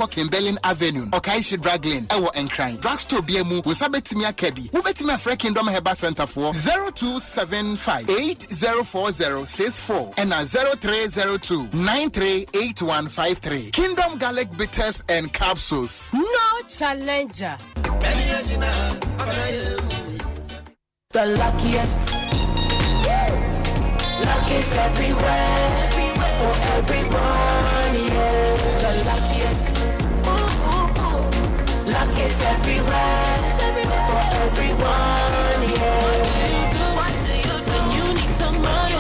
for Kimberlin Avenue, Okaishi Drag Lane, Ewo Encrine. Drugstore BMU, Wisabetimia Kebi, Ubetimia Free Kingdom Heba Center for 0275 804064 and 0302-938153. Kingdom Garlic Bitters and Capsules. No challenger. The luckiest. Luck is everywhere. For everyone, yeah. The luckiest. Luck is everywhere. For everyone, yeah. What do you do when you need some money?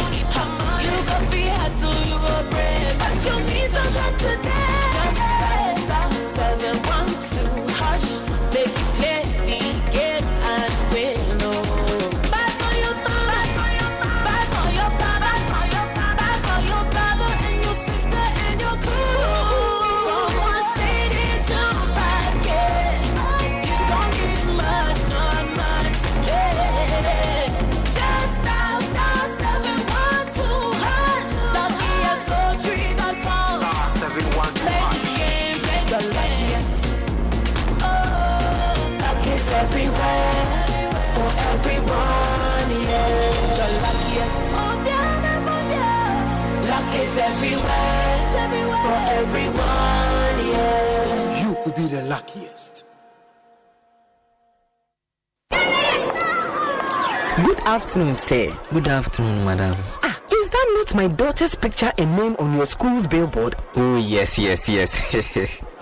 You go free hustle, you go pray, but you need some luck today. Just dial *712 hash, make you play the game and win. Buy for your mama, buy for your papa, buy for your brother and your sister and your crew. From 1 to 5K, you don't get much, not much. Yeah. Just dial *712 hash, luckiestpoetry.com. Play the game, play the luckiest. Oh, luck is everywhere, for everyone, yeah. The luckiest. Luck is everywhere, for everyone, yeah. You could be the luckiest. Good afternoon, sir. Good afternoon, madam. Is that not my daughter's picture and name on your school's billboard? Oh, yes. But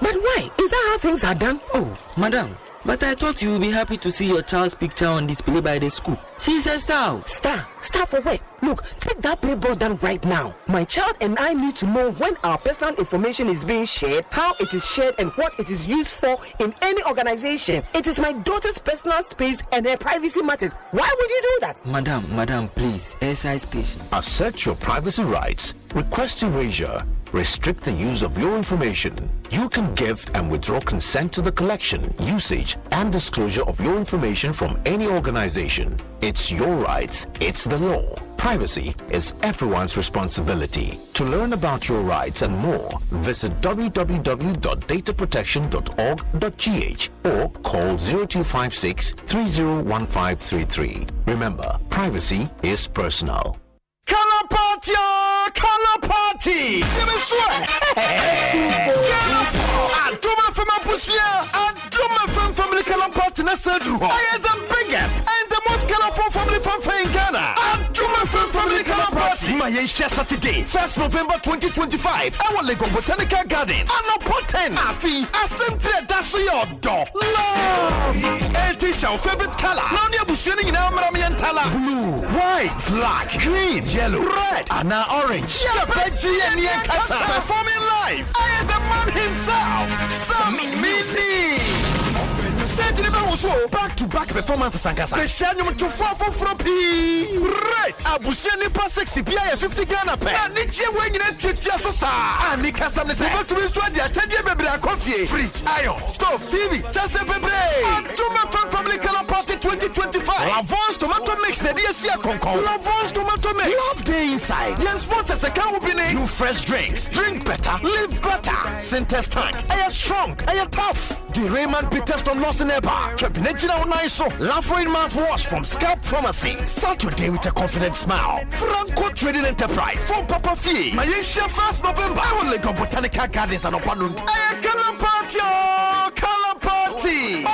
why? Is that how things are done? Oh, madam, but I thought you would be happy to see your child's picture on display by the school. She's a star. Star for what? Look, take that billboard down right now. My child and I need to know when our personal information is being shared, how it is shared, and what it is used for in any organization. It is my daughter's personal space and her privacy matters. Why would you do that? Madam, please, exercise patience. Assert your privacy rights. Request erasure. Restrict the use of your information. You can give and withdraw consent to the collection, usage, and disclosure of your information from any organization. It's your rights. It's the law. Privacy is everyone's responsibility. To learn about your rights and more, visit www.dataprotection.org.gh or call 0256 301533. Remember, privacy is personal. Color party! Color party! Aduma from Abusia! Aduma from Family Color Party Nasadru! I am the biggest and the most colorful family fanfare in Ghana! Aduma from Family Color Party! My Asia Saturday, 1st November 2025, our Lego Botanical Gardens. Anopo 10. Afi, Asempa door. Love! It is our favorite color. Now you are seeing in our Maramiantala. Blue, white, black, green, yellow, red, and now orange. Performing live. I am the man himself, Sam Mini. Stage also back-to-back performances and Kasa. The Shanyum to 4 from P. Right. Abusiani pass 60 PI 50 Ghana pay. And Nichi wing in Tiasosa. And Nikasam is able to destroy the attendee baby coffee. Fridge, iron, stove, TV, just a baby. And Tuma from Family Color Party 2025. Lavon's tomato mix, the DSC Concon. Lavon's tomato mix. Love day inside. Yes, sponsors a can be new fresh drinks. Drink better, live better. Synthesis tank. I am strong, I am tough. The Raymond Peters from Los Angeles. Cabinettina Onaiso. Lafroid mouthwash from Scalp Pharmacy. Start your day with a confident smile. Franco Trading Enterprise from Papa Fee. My Asia 1st November. I will go Botanical Gardens and Opanund. I am Color Party.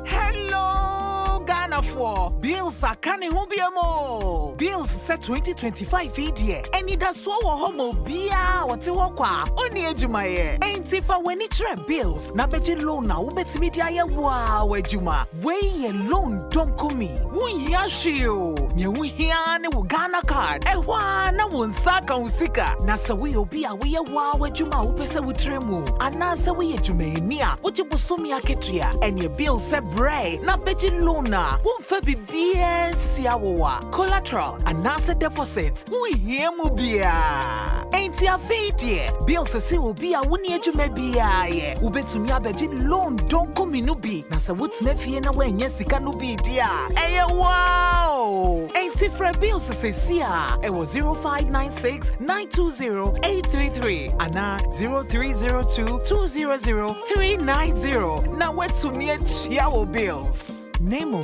Hello, Ghana for bills are canning hubiamo. Bills set 2025 year. And it does so homo bia what's walkwa. Only ejumaye. Ain't if I when it's bills. Na beji loan na ubet media ya wow ejuma. Way loan don't come me. Wun yashio. Nye wun hiane wu Ghana card. Ewa na wun saka usika. Na sa we obi a we wow ejuma upese wutremu. Anasa we ejume niya. Uchi busumi ya ketria. And your bill set bray. Na beji loan na. Wun fe BBS yawa. Collateral. Anasa deposit. Wun hiemu bia. Ain't ya feed ye. Bill se will be a 1 year to maybe ye. Ubetumi abeji loan don't come in ubi. Na sa what's nefi na when yes can be dear. Hey wow. wow! Ain't for bills say sia. It was 0596 920 833 and 0302 200 390. Now what to me chiao bills. Name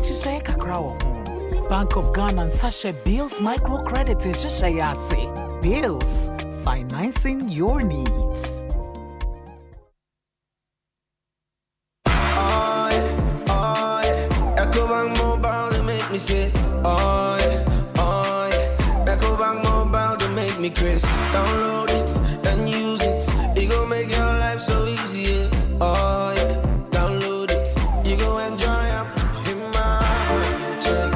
say kakra. Bank of Ghana and Sasha Bills microcredit say Bills, financing your needs. Ecobank Mobile, they make me say, oh yeah. Ecobank Mobile, they make me crazy. Download it and use it. It gon' make your life so easy, yeah. Oh yeah. Download it. You go enjoy it. In my ramen chain.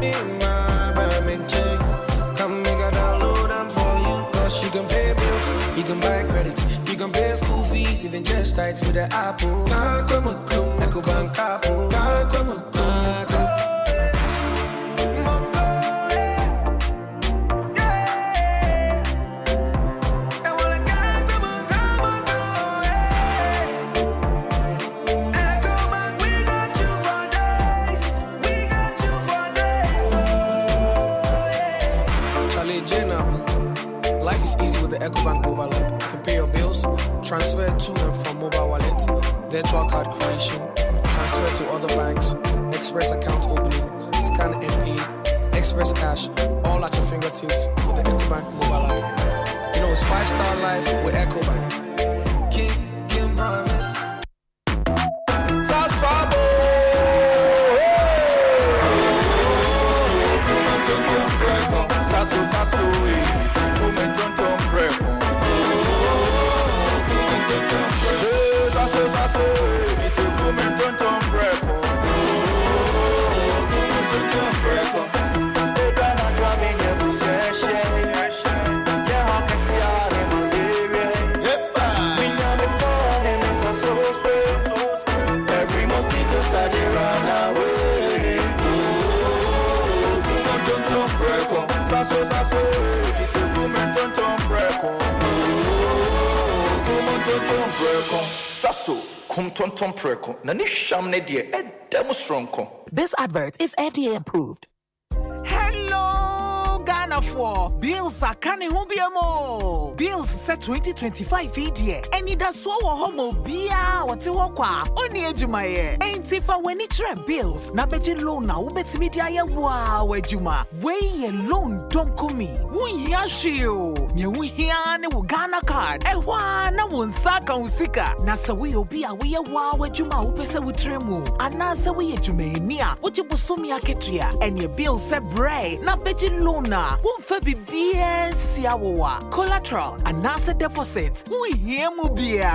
In my ramen chain. Come make a download them for you. Cause you can pay bills, you can buy credit, you can pay school fees, even just tights with the Apple. Ecobank Apple. Life is easy with the Ecobank mobile app. You can pay your bills, transfer to and from mobile wallet, virtual card creation, transfer to other banks, express account opening, scan and pay, express cash, all at your fingertips with the Ecobank mobile app. You know it's 5-star life with Ecobank. Kim promise. This advert is FDA approved. Hello, Ghana for Bills are canning mo. Bills set 2025 year. And it does so homo bia what's walkwa only ejumaye. Ain't if I when it's bills. Na beji loan na ubet media ya wow ejuma. Way loan don't come me. Wun yashio. Ye wihiane wu Ghana card. Ewa na wun saka usika. Na sa we obia we wow ejuma upese wutremu. Anasa we ejumenia. Uchi busumi aketria. And your bill se bray. Na beji loan na. Wun fe BS yawa. Collateral. Anasa deposit. Wun hiemu bia.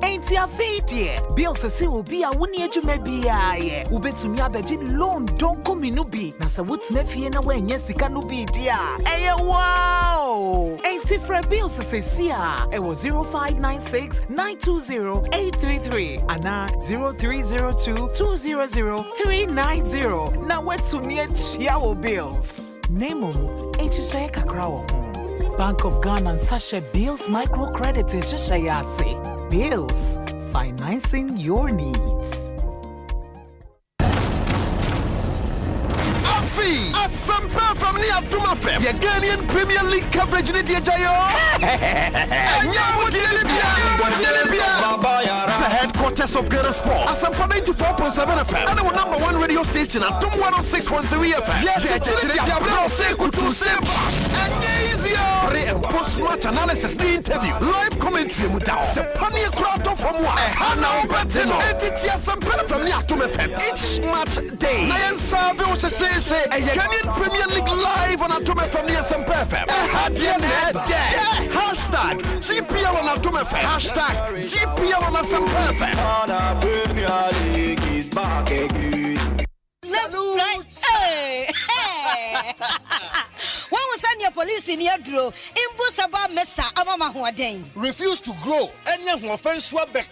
Ain't ya feed ye. Bill se si ubia wuni ejume bia ye. Ubetumi abeji loan don't come inubi. Na sa wut's nefie na wenye sika nubi dia. Eye wow. Ain't ifra bill se siya. It was 0596 920 833. Ana 0302 200 390. Na wetumi yawo bills. Name HSA Kakrawo. Bank of Ghana and Sasha Bills microcredit HSA. Bills, financing your needs. Asempa from the Abduma Fem. Your Ghanaian Premier League coverage in the Jayo. The headquarters of Ghana Sport. Asempa 94.7 FM. And our #1 radio station at 106.3 FM. Pre and post-match analysis, the interview, live commentary, Sepania crowd of from one. Hana Betino. Asempa from the Abduma Fem. Each match day. Nayan Savio say. Ghanaian Premier League live on Atome from the Asempa FM. Hashtag GPL on Atome FM. Hashtag GPL on Asempa FM. Hey! When we send your police in your draw, Imbusaba Mesa Amama Huaden. Refuse to grow. Any offense swabek.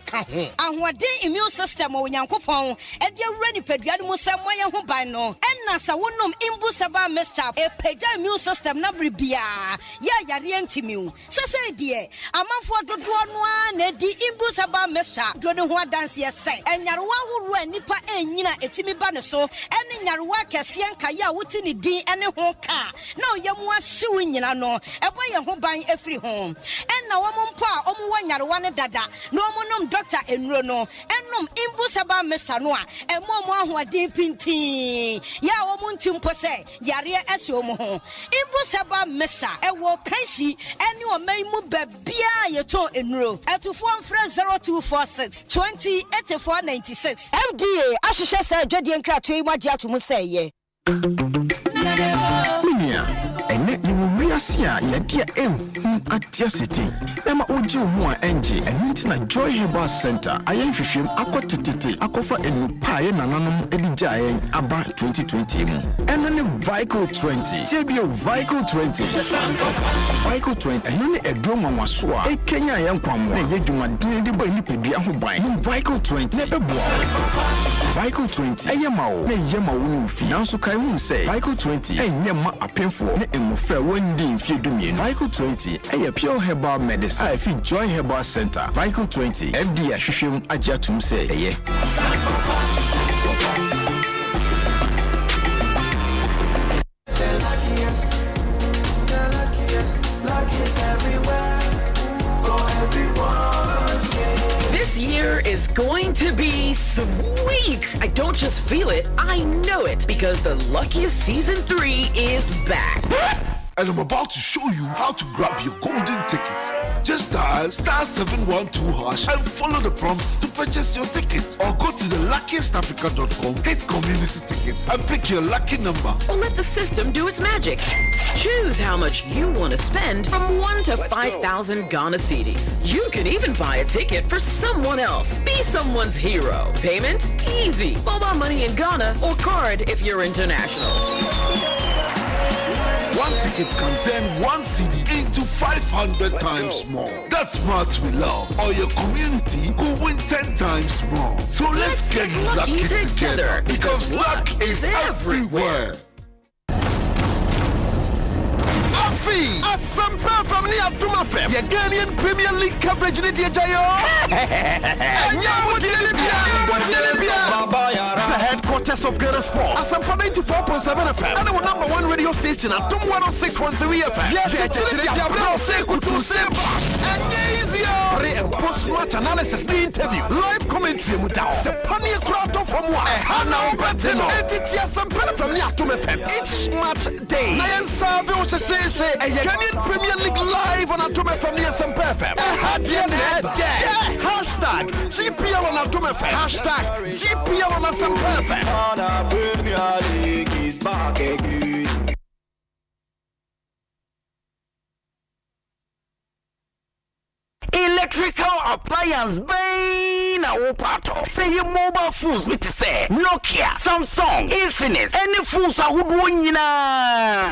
And what day immune system or Yankopon, and your ready pediatric somewhere who by no. And Nasa wonum Imbusaba Mesa, a peja immune system nabribia. Ya Yarientimu. Sase dear, a month for the one, the Imbusaba Mesa, Dronua dance yes, and Yarwa who ran Nipa and Nina etimi banaso, and in Yarwa Cassian Kaya Wutini D and a home car. No, Yamwa suing Yano, a boy who buying every home. And now one pa, one Yarwana dada, no monum doctor and Rono, and num Imbusaba Mesanoa, and Momo who are deep in tea. Ya woman timpose, Yaria Esomo. Imbusaba Mesa, a walk Kaisi, and you may move Bia Yato in row, at to form friend 0246 20 8496. FDA, Ashisha said, Jedi and Cratry, what Jatu say, ye. Ene you Asia, ya dear Atia City. Emma Oji Mua NG, and Nitina Joy Herbal Center. I am Fishim, Aquatiti, Akofa and Pie Nanum Edijay, Aba 2020. And then Vico 20, Tibio Vico 20. Vico 20, and only a drama was swa, a Kenya young Kwamo, a Yeduma, Dindi by Nipedia who buy Vico 20, never bought. Vico 20, a Yamao, a Yama Wufi, Nansu Kai say, Vico 20, and Yama a painful, and fair one day if you do me. Vico 20, a pure herbal medicine. I feel Joy Herbal Center. Vico 20, FD Ashishim Ajatum say, yeah. This year is going to be sweet. I don't just feel it, I know it, because the Luckiest Season 3 is back. And I'm about to show you how to grab your golden ticket. Just dial *712# and follow the prompts to purchase your ticket. Or go to theluckiestafrica.com, hit community tickets, and pick your lucky number. Or let the system do its magic. Choose how much you want to spend from 1 to 5,000 Ghana cedis. You can even buy a ticket for someone else. Be someone's hero. Payment? Easy. Mobile money in Ghana or card if you're international. One ticket can turn 1 CD into 500 times more. That's smart we love. Or your community could win 10 times more. So let's get lucky together because luck is everywhere. Asempa from the Atuma Fem. Your Ghanaian Premier League coverage in the the headquarters of Ghana Sport. Asempa 94.7 FM. And our #1 radio station at 106.3 FM. Pre and post match analysis, the interview, live commentary, Sepania crowd from one. Hana Betino. Asempa from the Atuma Fem. Each match day. Ghanaian Premier League live on Atuma from the Asempa FM. Hashtag GPL on Atuma FM. Hashtag GPL on Asempa FM. Premier League is back again. Electrical appliance bane a pato. Say your mobile phones with say Nokia, Samsung, Infinix, any phones are wood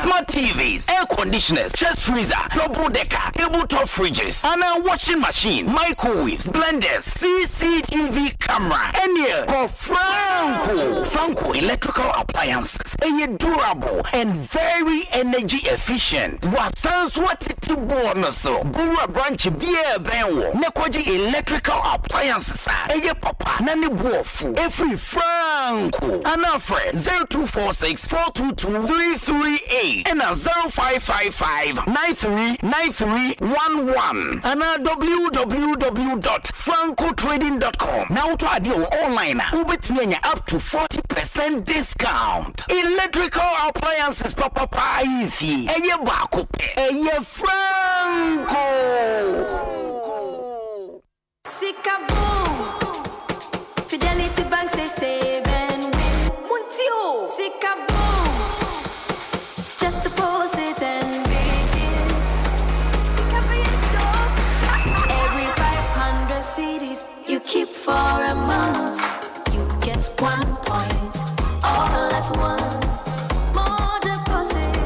smart TVs, air conditioners, chest freezer, double decker, tabletop fridges, and a washing machine, microwaves, blenders, CCTV camera, and call Franco electrical appliances. A durable and very energy efficient. What sounds what it bonus so Bura branch beer benwo Nekoji electrical appliances eye papa na ne buofu every Franco anafre 0246 422 338 and 0555 939311 and www.francotrading.com. Now to add your online ubetmenya up to 40% discount. Electrical appliances papa ifi eye bako pe eye Franco. Sikaboom. Fidelity Bank say save and win. Muntio. Sikaboom. Just to post it and begin. Every 500 CDs you keep for a month, you get 1 point all at once. More deposit.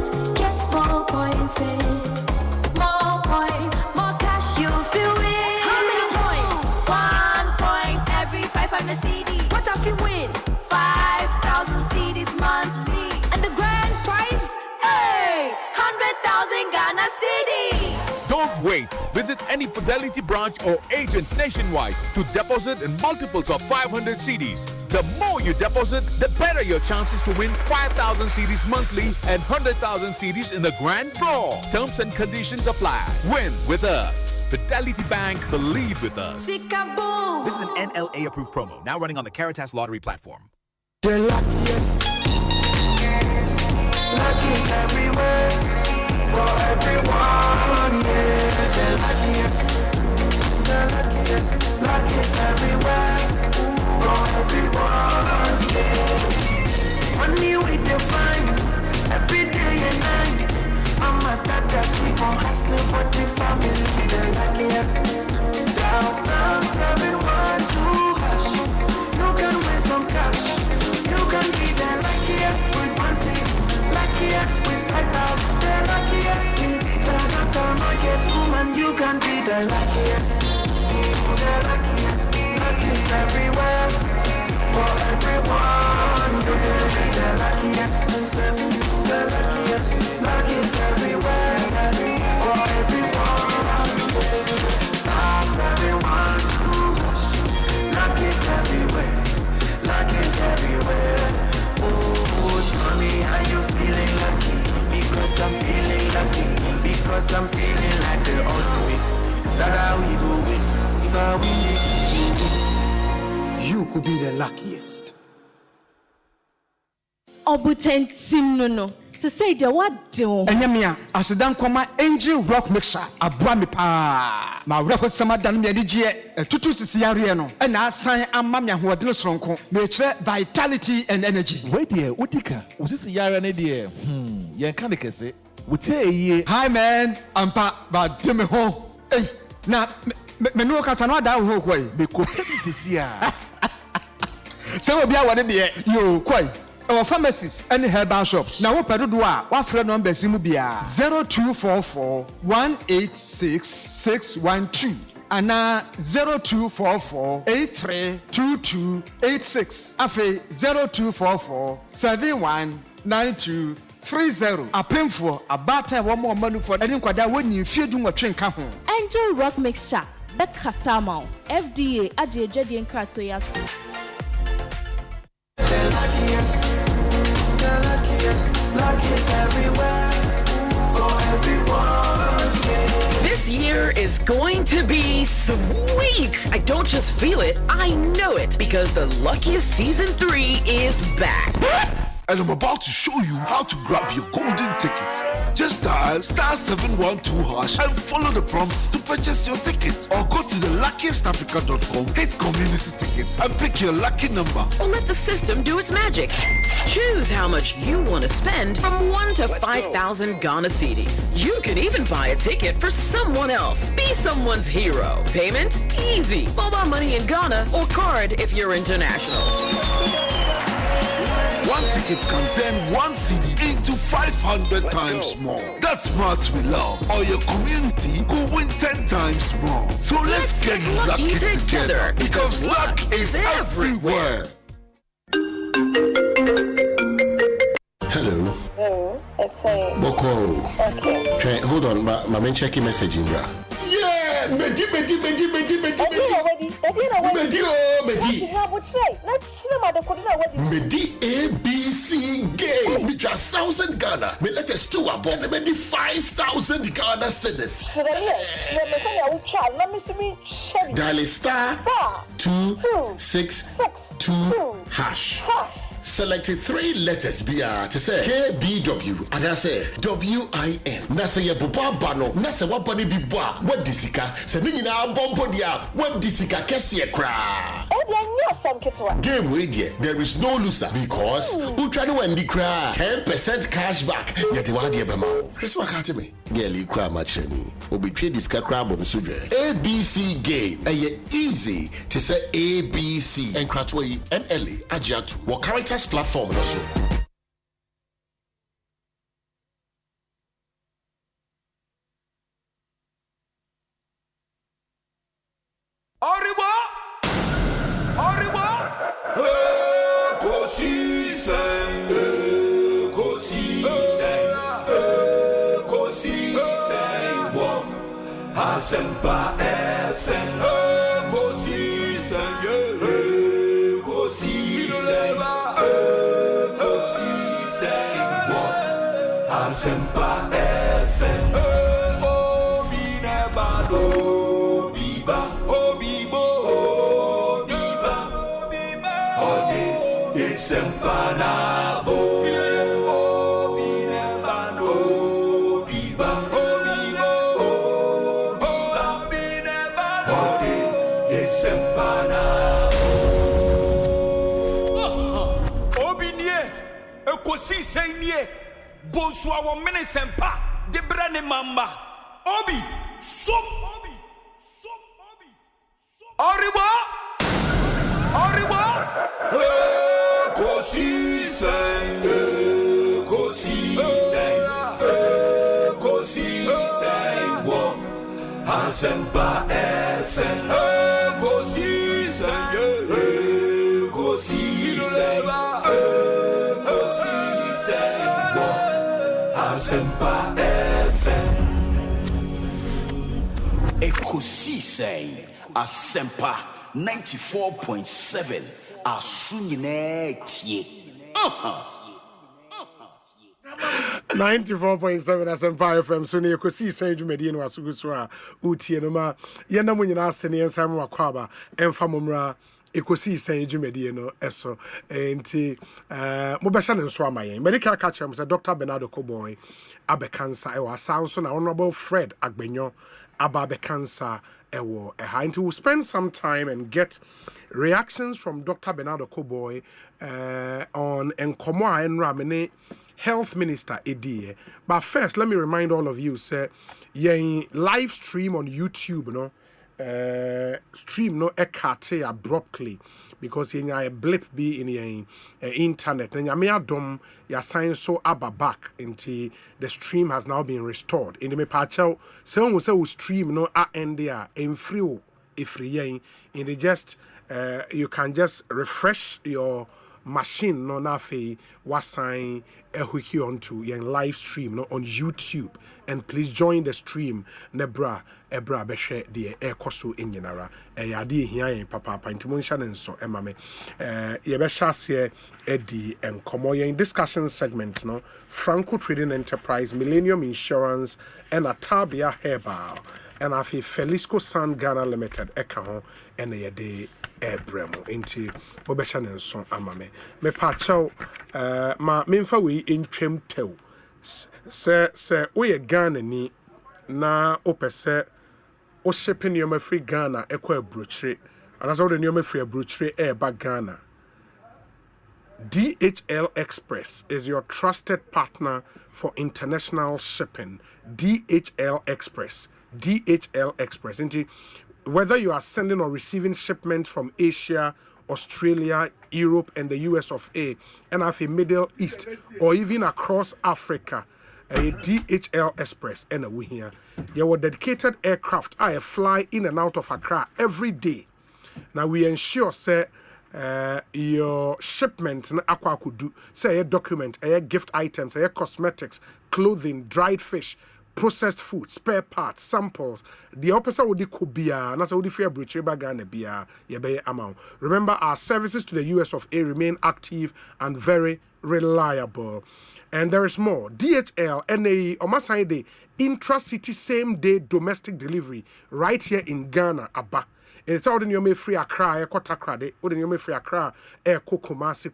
city. Don't wait. Visit any Fidelity branch or agent nationwide to deposit in multiples of 500 CDs. The more you deposit, the better your chances to win 5,000 CDs monthly and 100,000 CDs in the grand draw. Terms and conditions apply. Win with us. Fidelity Bank, believe with us. This is an NLA approved promo, now running on the Caritas Lottery platform. The luckiest. Luck is everywhere for everyone, yeah. The luckiest. Luck is everywhere for everyone, yeah. Money we define every day and night. I'm a tata, keep on hustling for the family. The luckiest. Downstairs, everyone to hush. You can win some cash. You can be the luckiest with 1 cent, luckiest with 5,000, the luckiest with the market woman. You can be the luckiest, the luckiest. Luck is everywhere for everyone. You can be the luckiest, the luckiest. Luck is everywhere for everyone. Stars, everyone to rush. Luck is everywhere. Luck is everywhere. Oh, tell me how you feeling lucky. Because I'm feeling lucky. Because I'm feeling like the ultimate. That's how we go win. If I win it, you could be the luckiest. Obutentim no. To say the what do? Enyamia, asedan kwama angel rock mixer. Abua me pa. Ma wreho sama dan me adige tutu sisi yare no. E na asan amma me ahoɔden soronko. Me kire vitality and energy. Wait there, Utika. Usisi yare ne de. Yen kan de kese. Wutie. Hi man, ampa ba de me ho. Hey, na me no kasa no da ho koi. Me ko sisi a. Se obi a wode de yo koi. Our pharmacies and herbal shops. Now, what do what friend number Simubia 0244 186 612 and 0244 832286. Afe 0244 719230. A painful, a batter, one more money for any quada when you feel doing a train come home. Angel Rock Mixture. That Kasama. FDA. Ajay Jadi and Kratoyasu. Luck is everywhere for everyone. Yeah. This year is going to be sweet. I don't just feel it, I know it because the Luckiest Season 3 is back. And I'm about to show you how to grab your golden ticket. Just dial *712# and follow the prompts to purchase your ticket. Or go to the luckiestafrica.com, hit community tickets, and pick your lucky number. Or let the system do its magic. Choose how much you want to spend from 1 to 5,000 Ghana cedis. You can even buy a ticket for someone else. Be someone's hero. Payment? Easy. Mobile money in Ghana or card if you're international. One ticket can turn 1 CD into 500 times more. That's what we love. Or your community could win 10 times more. So let's get lucky together because luck is everywhere. Hello. Hello, it's a Boko. Okay. Hold on, my checking message in bra. Yeah, Medi. Medi ABC game. Me try 1,000 Ghana. Me let us 2 above. Me Medi 5,000 Ghana cedis. Dial *262#. Select 3 letters BR to say KBW and I say WIN. Na say boba bano. Na say wapani bibwa. What disika? Se ni na bombo dia. What disika kesi kra. Game way there. There is no loser because who try to win the cra 10% cash back. Yet what dia bema. That's what can't me. Girl, you cry much me. Obi trade this crab on sudre. ABC game. Easy to say ABC and Kratway NLA Ajatu. What Caritas platform also. Ekosiisen. Asempa FM. Ekosiisen, Ekosiisen, Ekosiisen. Asempa FM. Obi nebado, biba, obibo, obiba, ode Asempa na bo. Obi nebado, biba, obibo, obi nebado, ode Asempa na Obi nie, Ekosiisen nie. Bonsu awo mene sempa de brane mamba obi som oribo Ekosiisen wo Asempa FM Ekosiisen wo Asempa FM. Ekosiisen Asempa 94.7 Asunyine tie. 94.7 Asempa FM so ne Ekosiisen dwumadi no asuguso a utie no ma ye na munyina asene ensam wakwaba emfa momra Ekosiisen dwumadi no eso enti mobesha ne nso amayen medical catch am say Dr. Bernardo Koboy abekansa ewa sound na Honorable Fred Agbenyo abekansa ewo and we'll spend some time and get reactions from Dr. Bernardo Koboy on Enkomo Enramene Health Minister Edie. But first, let me remind all of you, say, live stream on YouTube, no, stream no ekate abruptly because a blip be in the internet. And ya dom ya sign so aba back into the stream has now been restored. In the me pachao, say stream no end there in free in the just you can just refresh your machine no nafe wasign ehwiki onto your live stream no on YouTube, and please join the stream nebra ebra behwe de ekoso enyinara yade hia yen papa intimonsha nenso emame ye be hyase edi enkomo yen discussion segment no Franco Trading Enterprise, Millennium Insurance and Atabia Herbal and afi Felisco San Ghana Limited eka ho ene yede ebremo enti bobesha nenso amame me pacho ma memfa we entwem tew se oye Ghana ni na opese o shipping your free Ghana ekwa abrochire anaso o de your free abrochire ba Ghana. DHL Express is your trusted partner for international shipping. DHL Express. Indeed, whether you are sending or receiving shipments from Asia, Australia, Europe, and the US of A, and of the Middle East, or even across Africa, a DHL Express, and we here. Your dedicated aircraft I fly in and out of Accra every day. Now we ensure, say, your shipment na akwa could do, say a document, a gift items, a cosmetics, clothing, dried fish, processed food, spare parts, samples. The opposite would could be and that's would fair breach bagana be amount. Remember, our services to the US of A remain active and very reliable. And there is more. DHL, NAE, Omasai intra-city same-day domestic delivery right here in Ghana, Aba. It's all in your me free Accra, Takrade, or in your me free Accra, Kumasi,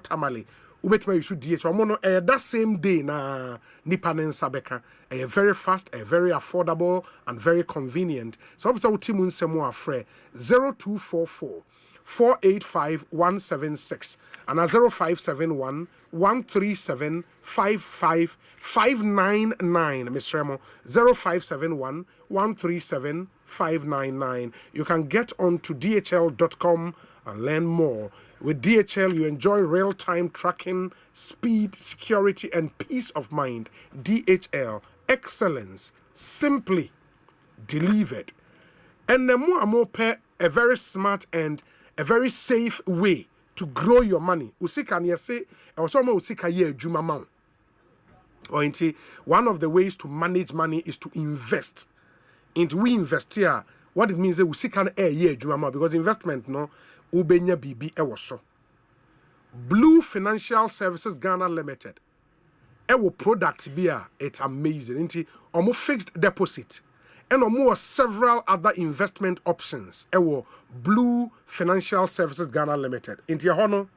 Tamale. Ubetma you should DHL. Mono that same day na Nipanen Sabeka. A very fast, a very affordable, and very convenient. So obviously Timun Semo Afre 0244 485 176 and a 0571 137 55599 Miss Remo 0571 137 599. You can get on to dhl.com and learn more. With DHL, you enjoy real-time tracking, speed, security, and peace of mind. DHL, excellence, simply delivered. And the more pay a very smart and a very safe way to grow your money. Usika ni say, I was almost usika ye juma man. Pointy, one of the ways to manage money is to invest. Into we invest here, what it means is we see can a year because investment no ubenya BB ewoso. Blue Financial Services Ghana Limited. Ewo product beer, it's amazing. Into almost fixed deposit. And more several other investment options. Ewo Blue Financial Services Ghana Limited. Into your honor,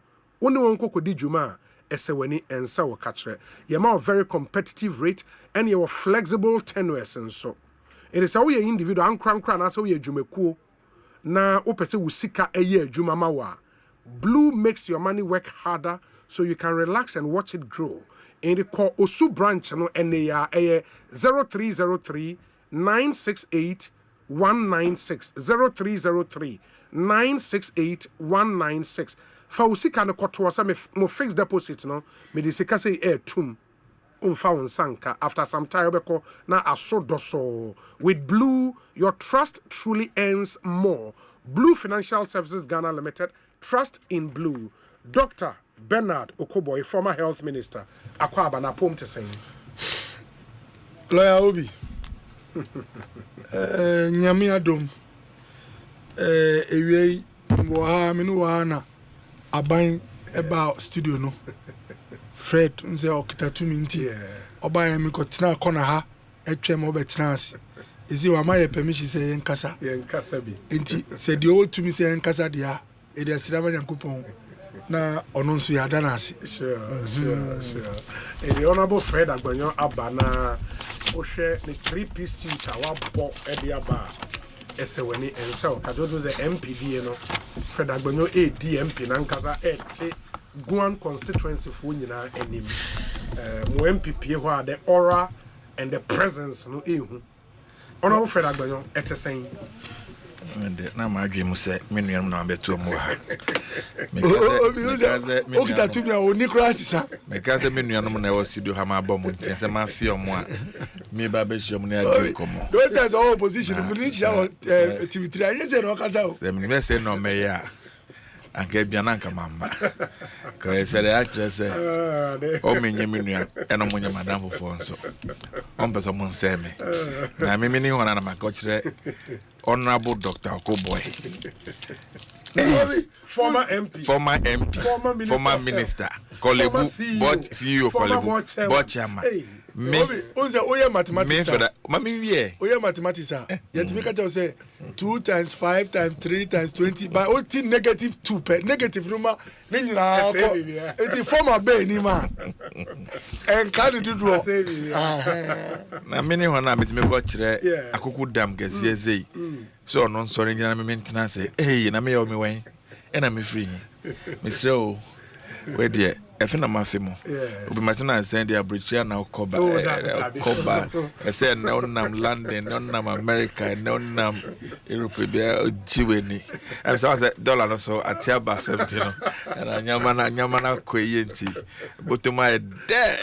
only one could di juma eseweni and sawo katre. Yama very competitive rate and your flexible tenures and so. It is how you individual and cran as how you jumekuo. Na opese usika a year juma mawa. Blue makes your money work harder so you can relax and watch it grow. In the call Osu branch no NAR 0303 968 196 0303 968 196. Fausika no koto asa me fixed deposit no me de sika say tum umfa sanka after some time beko na asodoso. With Blue your trust truly earns more. Blue Financial Services Ghana Limited, trust in Blue. Dr. Bernard Okoboy, former health minister, akwaba na pom te saying. Lawyer Obi. Nyami adom. Ewe mwa minu wana aban eba studio no. Fred nze okita minti. Oba ya mi ko tina kona ha etwe mo betina ase. Ezi wa ma ye permission say yenkasa. Yenkasa bi. Enti se di o tumi say yenkasa dia. E dia sirama nyankopon. Na ono nso ya dana ase. Sure. The honorable Fred Agbanyo abana ohwe ne 3-piece suit awa bo e dia ba. Eseweni ensa kajodo ze MPD no. Fred Agbanyo ADMP na nkasa ete Guan constituency fu nyina enim. Mo MPP ho the aura and the presence no ehu. Honorable Fred Agbanyo etesen. Na ma adwemu se menuam na beto mo ha. Okita tumi a oni krasi sa. Mekaze menuam na e studio ha ma bom ntin se ma fi omo a me ba be hye omo na adi komo. Those says all opposition we need show TV3 aye se no kasa o. Se me se no me ya. Anke bia na nka mamba. Ka e se ya kire se o menye menua e no monye madam fofo nso. On beto mon se me. Na me ni hona na maka kire Honorable Dr. Okoboy. Former MP. Former minister. Kolebu, CEO Kolebu, board chairman. Me, oye mathematics. Mami, oye mathematics. Yet make a say 2 times 5 times 3 times 20. By all negative 2 per negative rumor. Then you know, it's former bay ni man. And can't do na many one na me go kire akuku dam gese ezei. So no sorry na me maintenance. Eh, na me o me wen. E na me free. Me sre we there efe na mafemo obi matina send their bridge na okoba I said no nam London no nam America no nam Europe bia ojiweni I say dollar no so atiaba 70 no and nyama na koye nti botoma there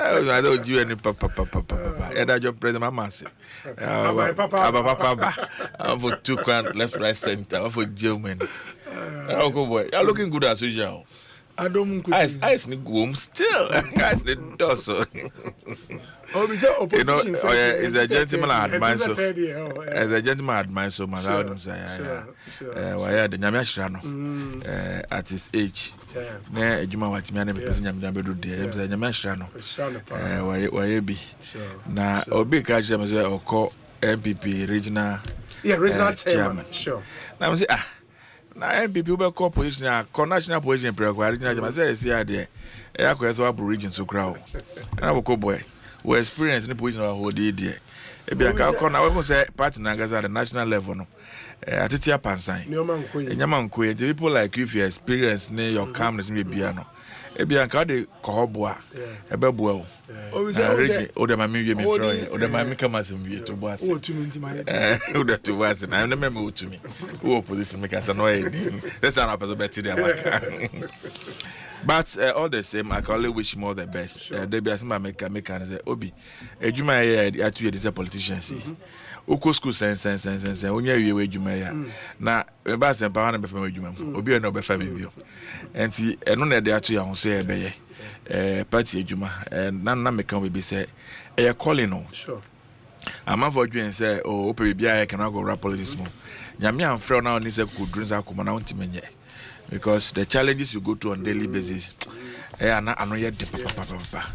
I don't ojiweni papa e da jo president mama say papa for 2 grand left right center for Germany okay boy you're looking good as usual. I don't ice me go still. Guys, the dosso. You know, is a gentleman advice. As a gentleman advice, so my loud him say, why the Nyamashano at his age. Ne, Juma what me and the person Yambedu there, Nyamashano. Why be? Now, Obi Kajam or call MPP regional chairman. Sure. Now, say, na MPP be call position national position pre-acquire regional say see there e akwa so abu region so crowd na we boy we experience ni position wa hold there e bia ka na we say party na gaza the national level no atitia pansan nyama nkoye the people like you if you experience ne your calmness me bia no e bia ka de kohoboa e be boa o o de mami wie me froye o de mami kama sem wie to boa o tumi nti ma o de to boa na na me o tumi o opposition make us no e that's an opposite better than but all the same I can only wish more the best. They be asking make say obi ejuma ya atu dey politicians oko school sense onya wiwe ejuma ya na be ba Asempa na be fam ejuma obi na be fam bio enti eno na dey atu ya ho so e be ye party ejuma and na me kan we be say e calling no sure I'm for doing say oh ope bia I cannot go rap politics mo nyame amfrɛ na oni say could dreams akoma na wonti menye because the challenges you go through on daily basis na anoye de papa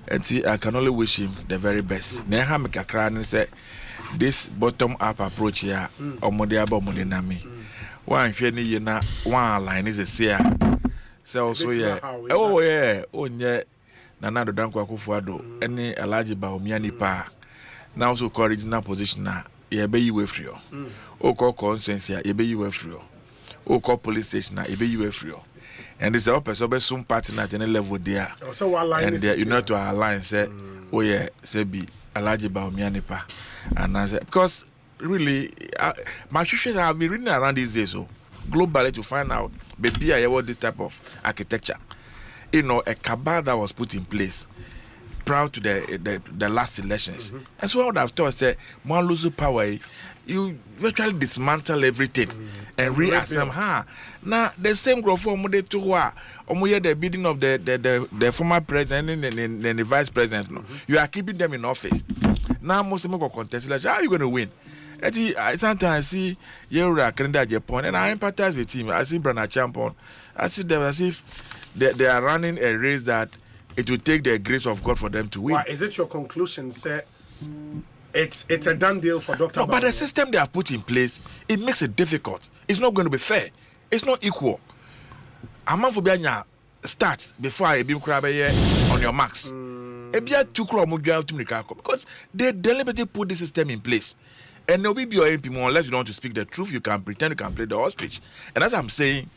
and I can only wish him the very best na ha me kakra ni say this bottom up approach here omode aba omode na me one hwe ni ye na one line is a say so yeah oh yeah onye na do danko akufuado any alaji ba omiani pa now so original position na ye be you free o call consensus ye be you free o call police station na ye be you free and this up so be some partner at any level there so one line and there you know to align say oh yeah say be alaji ba omiani pa and I say because really my children have been reading around these days so globally to find out baby I want this type of architecture, you know, a cabal that was put in place prior to the last elections. And so I would have thought say more lose power, you virtually dismantle everything and reassemble. Now the same growth for Mode to the bidding of the former president and the vice president. No, you are keeping them in office. Now most of them go contest election. How are you going to win? Sometimes I see Yura Canada Japan and I empathize with him. I see Brana Champon. I see them as if they are running a race that it will take the grace of God for them to win. Why, is it your conclusion, sir? It's a done deal for Dr. No, but the system they have put in place, it makes it difficult. It's not going to be fair. It's not equal. Amanfobia starts before I be on your marks. Because they deliberately put the system in place. And no be your MP unless you don't want to speak the truth, you can pretend you can play the ostrich. And as I'm saying,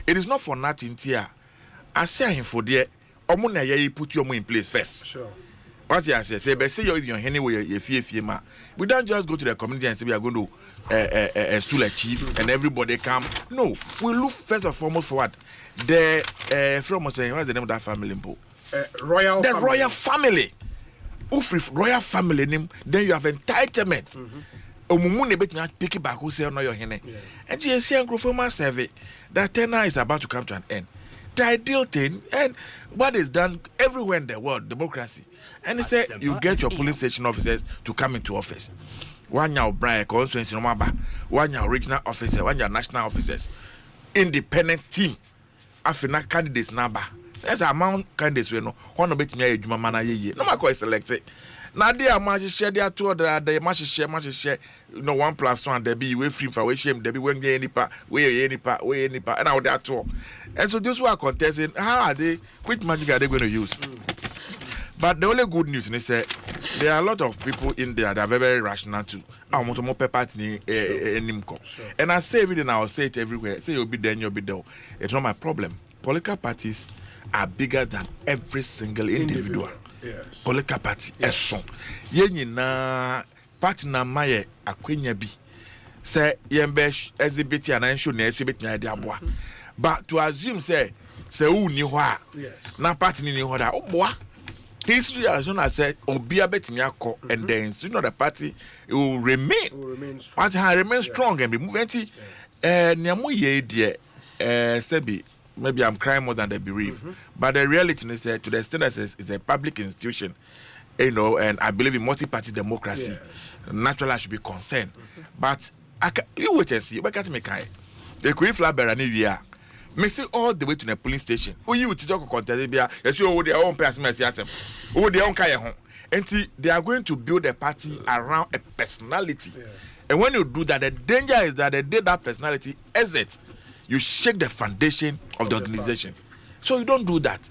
it is not for nothing here. I say him for there, you put your in place first. Sure. What you say, but say you're anyway, we don't just go to the community and say we are going to stool a chief and everybody come. No, we look first and foremost for what? The from saying, what's the name of that family? Royal family. Royal family name, then you have entitlement. Omumune bet me pick it back who say no your hene. And you see and grow from my survey that tenure is about to come to an end. The ideal thing and what is done everywhere in the world, democracy. And they say you get your police station officers to come into office. One your brand constituency no maba, one your regional officer, one your national officers, independent team. After candidates number. That's amount candidates we know. One of it me a juma mana ye. No matter selected. Now they are much share their two other much share. You know 1+1 there be we free for we shame there be when get any part and now they are two. And so those who are contesting, how are they? Which magic are they going to use? But the only good news is that there are a lot of people in there that are very, very rational too. I want to more pepper and I say everything, I will say it everywhere. Say you'll be there, you'll be there. It's not my problem. Political parties are bigger than every single individual. Yes. Political party is so. Ye na party na maye akwenya bi. Say yembe exhibit and ensure na exhibit na dey aboa. But to assume say who ni ho a na party ni ho da oboa. History has shown us said obia betimi akọ and the institution of the party it will remain strong. Remain strong and be moving. Niamu ye die sebi maybe I'm crying more than they bereave. But the reality is that to the extent that it's a public institution, you know, and I believe in multi-party democracy, naturally I should be concerned. But you wait and see. What can't make it? They could fly Berani me see all the way to the police station. Oh, you to talk contest bia. Yes, you their own person Asem. Oh, their own kaya home. And they are going to build a party around a personality. And when you do that, the danger is that the day that personality exits, you shake the foundation of the organization. So you don't do that.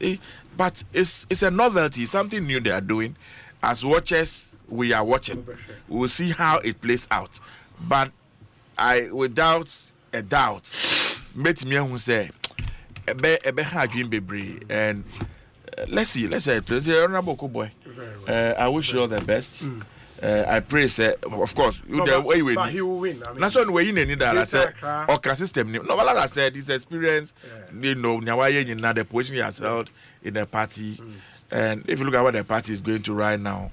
But it's a novelty, something new they are doing. As watchers, we are watching. We will see how it plays out. But without a doubt, met me who say and let's see, honorable boy. I wish you all the best. I pray, say, of course, but he will win. That's one way in that I said, okay, system. No, like I said, his experience, you know, now the position he has held in the party, and if you look at what the party is going to right now,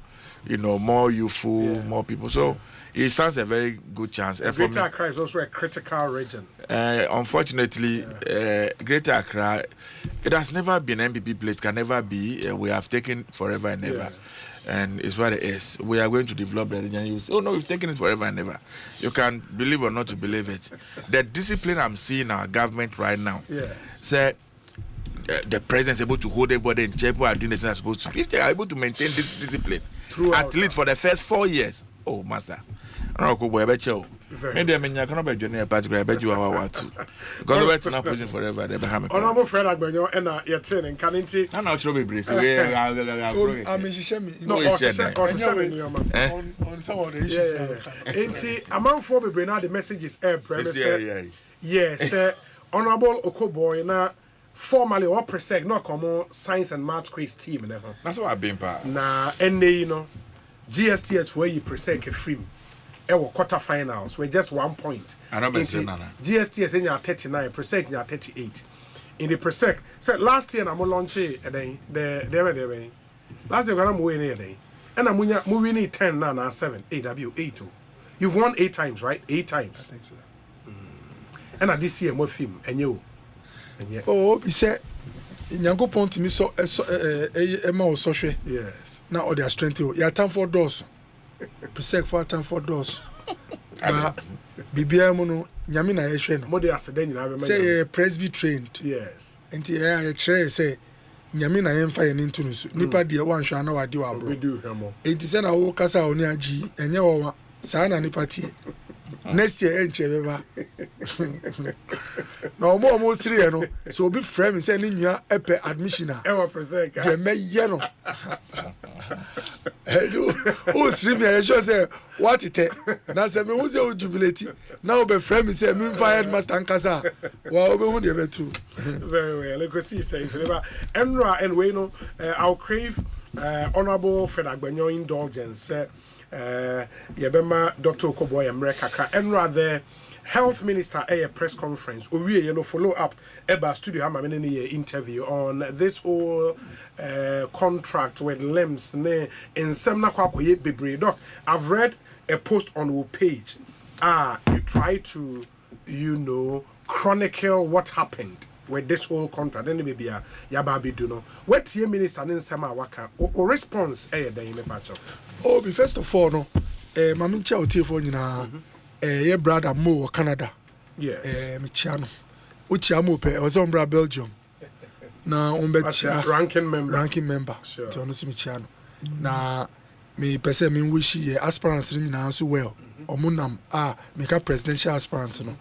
more youthful, more people. So it stands a very good chance. Greater Accra is also a critical region. Unfortunately, Greater Accra, it has never been MPP plate, can never be. We have taken forever and ever. And it's what it is. We are going to develop the region. You say, oh no, we've taken it forever and ever. You can believe or not to believe it. The discipline I'm seeing our government right now, say the president is able to hold everybody in check. People are doing the things they're supposed to do. If they are able to maintain this discipline, at least for the first 4 years, oh master, I don't know, I bet you. Maybe I mean, I cannot be doing a particular, I bet you are too. Because we're not pushing forever. Honorable Fred Agbenyo, and you're turning, can it? I'm not sure we breathe. I mean, she sent me. No, on some of the issues. Ain't among 4 people now, the message is air premise. Yes, Honorable Okoboy, now formally or presec, not common science and math quiz team. That's what I've been part. Nah, and GSTS for you presec a free. Our quarterfinals were just 1 point. I don't mention that. GSTS in your 39, Presec in your 38. In the Presec, so last year I'm launching a day. There. Last year I'm winning a day, and I'm winning 10 now 7 AW82. You've won 8 times, right? 8 times. I think so. And this year more film and you. Oh, he said. Nyango point me so Emma or social. Yes. Now all their strength. You time for doors. Presec for time for doors. But BBM no nyame na yehwe no. Mode aseden nyina be say presby trained. Yes. Enti I try say nyame na yemfa ye ntu no so. Nipa de wanhwa na wade wa bro. We do hemo. Enti say na wo kasa oni agi enye wo saa na nipa tie. Next year enche beba. Na omo siri no so obi frame say ni nua epe admission a. E wa Presec. De me ye no. Who stream me? I just say what it. Now say me who say who jubilate. Now be friend me say me fired master Ankasa. Wow, be who dey be too. Very well. Ekosiise say Enra and we know I'll crave honorable Fred Agbenyo indulgence. Yebema Dr. Okoboy America Enra there. Health Minister a press conference. We follow up Eba Studio Hamamini interview on this whole contract with LEMS ne in Semna Kwakoye Bebre Doc. I've read a post on our page. You try to, chronicle what happened with this whole contract. Then maybe Yababi do know. What your minister in Sema Waka or response in the patch? Oh, first of all, no, Mamincha Otifo your brother Mo Canada. Yes. Michiano. Uchiamo pe Ozombra Belgium. Na ranking member. Sure. Tonosi Michiano. Na me pese me wish ye aspirants nyina so well. Omunam make a presidential aspirants no.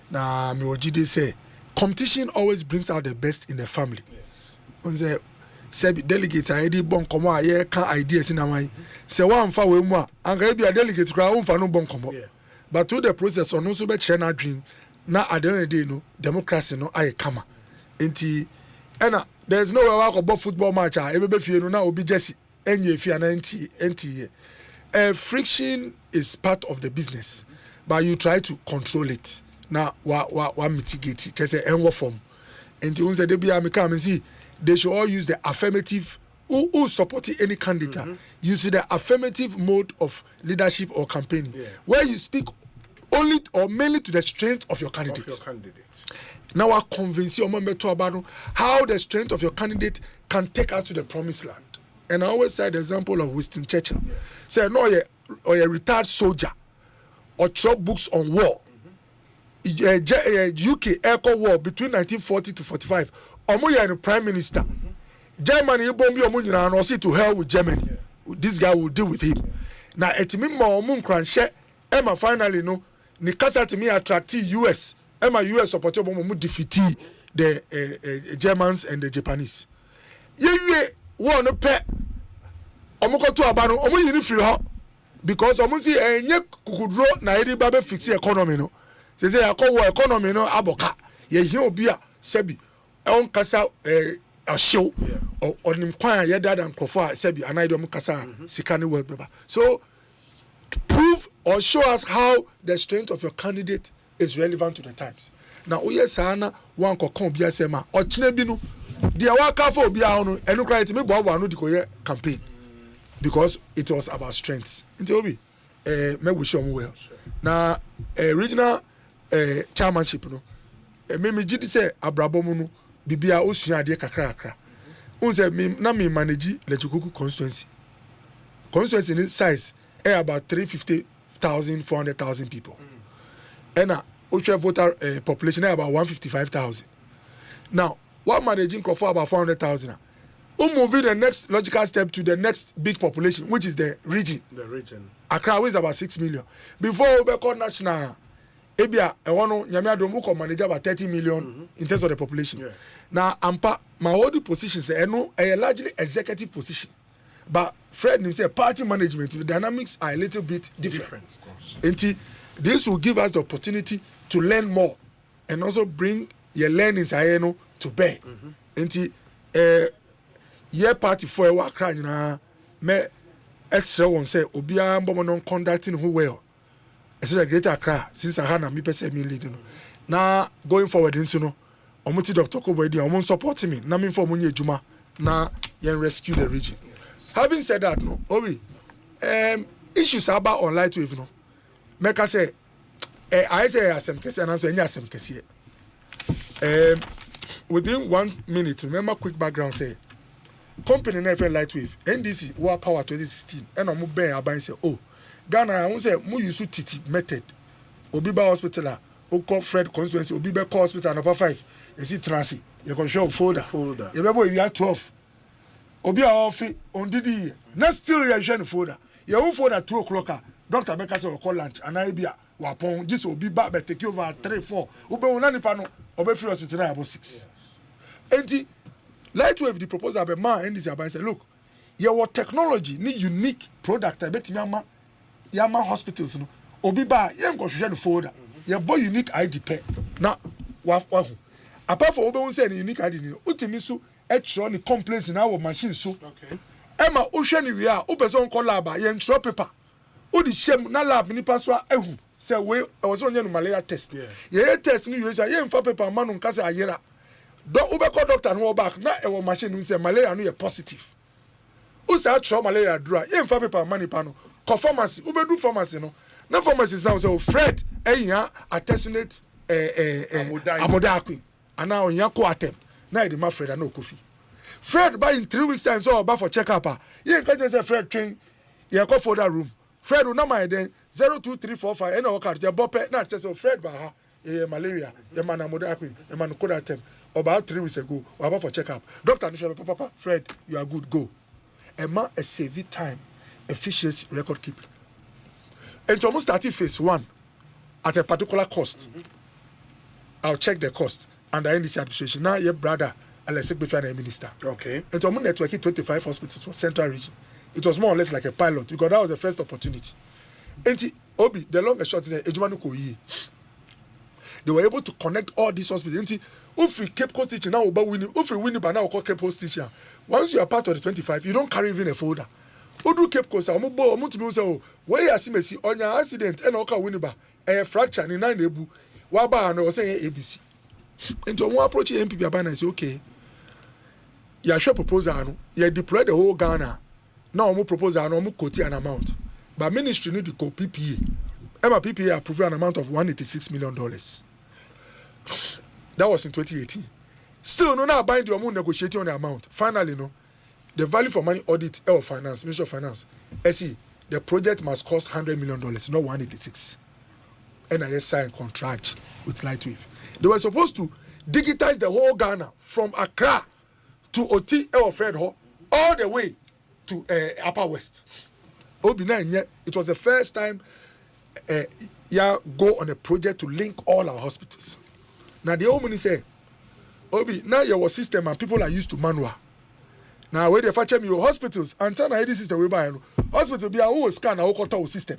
Na me ojide say competition always brings out the best in the family. Unze say delegates are edi bon komo a ye kan ideas in amai. Say one fa we mu a anka bi a delegate kra won no bon komo. But through the process on also be share na dream na at the end of the day no democracy no aye kama enti ena there's no way we go football match a e be fie no na obi jersey enye fie na enti friction is part of the business but you try to control it na wa mitigate it say enwo form enti unse de bia me come see they should all use the affirmative who supporting any candidate use the affirmative mode of leadership or campaigning where you speak only or mainly to the strength of your candidate. Now I convince you about how the strength of your candidate can take us to the promised land. And I always cite the example of Winston Churchill. Say no, or a retired soldier or throw books on war. UK Echo War between 1940 to 45. Omoya the Prime Minister. Germany bomb your money and also to hell with Germany. This guy will deal with him. Now etimi ma omun kranche Emma finally no ni kasa timi attract US. Emma US support omo defeat the Germans and the Japanese. Ye wo no pe omo ko to aba no omo yini free ho because omo si enye kukudro na edi ba be fix economy no. Say yakọ economy no aboka. Ye hia obi a sebi on kasa show or kwan ye dad and crofo sebi anaidom kasa sikani world beba. So prove or show us how the strength of your candidate is relevant to the times. Now oye sana wan kokon bia sema ochine bi no dia waka for bia no enu kra itime bo no dikoye campaign. because it was about strengths. Into Obi, me wish you well. Now, regional chairmanship, no. Me jidi say abrabomu no bibia osua ade kakra. Unse me manage Lechikuku constituency. Constituency in size about 350,000, 400,000 people. And Osha voter population about 155,000. Now, what managing for about 400,000? Moving the next logical step to the next big population, which is the region. The region. Accra is about 6 million. Before we call national, Ebia, I want to Nyamiadomu manage about 30 million in terms of the population. Yeah. Now, my whole positions are a largely executive position. But Fred himself, party management, the dynamics are a little bit different. Of course. And this will give us the opportunity to learn more and also bring your learnings to bear. And your party for a work crying me extra one say Obia Bomon conducting who well. It's a greater cry since I had a me person leading. Now going forward in Suno, Omuti Dr. Kobedi, Omon supporting me, Namin for Munye Juma, now yen rescue the region. Having said that, no, Obi, issues about on light wave, no. Make I say, I say Asempa and answer any Asempa. Within 1 minute, remember quick background say, company never light wave, NDC, War Power 2016, and I'm moving about say, oh, Ghana, I won't say, mu use TT method, Obiba Hospital, Oko Fred constituency, Obiba Hospital, number 5, you see Transi, you can show folder. You remember you have 12. Obia ofi on didi next still you share the folder you own folder 2 o'clock Dr. Becker say call lunch and I be wapon this will be back but take over 3 4 ube unani pano obe free hospital about 6 enti light wave the proposal be man and this about say look your technology need unique product betimi ama yama hospitals no obi ba yem go share the folder your boy unique ID pe na wa apart from obe say unique ID ni utimi so extra ni complaints na our machine so okay ema o hwe ni wi a o person call lab ye ntro paper o di shem na lab ni paso ehu say we o so onye no malaria test ye test ni usually ye mfa paper ma no nka say ayera do o be call doctor no back na e machine ni say malaria no ye positive o say atro malaria dura ye mfa paper ma ni pa no co pharmacy o be do pharmacy no na pharmacy now say Fred eyan artesunate amodakwi ana onya ko atem na the ma Fred na Kofi Fred by in 3 weeks time so about for check up you can say Fred train you go for that room Fred na my then 02345 and o card your bope na say Fred ba ha malaria the man amodakwi the man ko that time about 3 weeks ago we about for check up doctor no papa Fred you are good go a man a save time efficiency record keep and to almost starting phase 1 at a particular cost I'll check the cost and the NDC administration. Now your brother, Alessek Befana minister. Okay. And to networking 25 hospitals for central region. It was more or less like a pilot because that was the first opportunity. And Obi, the long and short is Ejumanu Koyi. They were able to connect all these hospitals. If we Cape Coast teaching now, if we win by now, call Cape Coast teacher. Once you are part of the 25, you don't carry even a folder. Odu Cape Coast, where you see Messi on your accident and Oka Winiba, a fracture in 9 ebu, Waba and was saying ABC. Into one approach MPP Abana and say, okay, you share proposal, you deploy the whole Ghana. Now we propose an quote an amount. But ministry need to call PPA. Emma PPA approved an amount of $186 million. That was in 2018. Still, no now bind your moon negotiating on the amount. Finally, no. The value for money audit of finance, Ministry of Finance. See, the project must cost $100 million, not 186. And I just signed contract with Lightwave. They were supposed to digitize the whole Ghana from Accra to Oti Fred Hall all the way to Upper West. It was the first time go on a project to link all our hospitals. Now the old money say, Obi, now your system and people are used to manual. Now where they fetch me your hospitals and turn a system we buy hospital be a whole scan a whole system.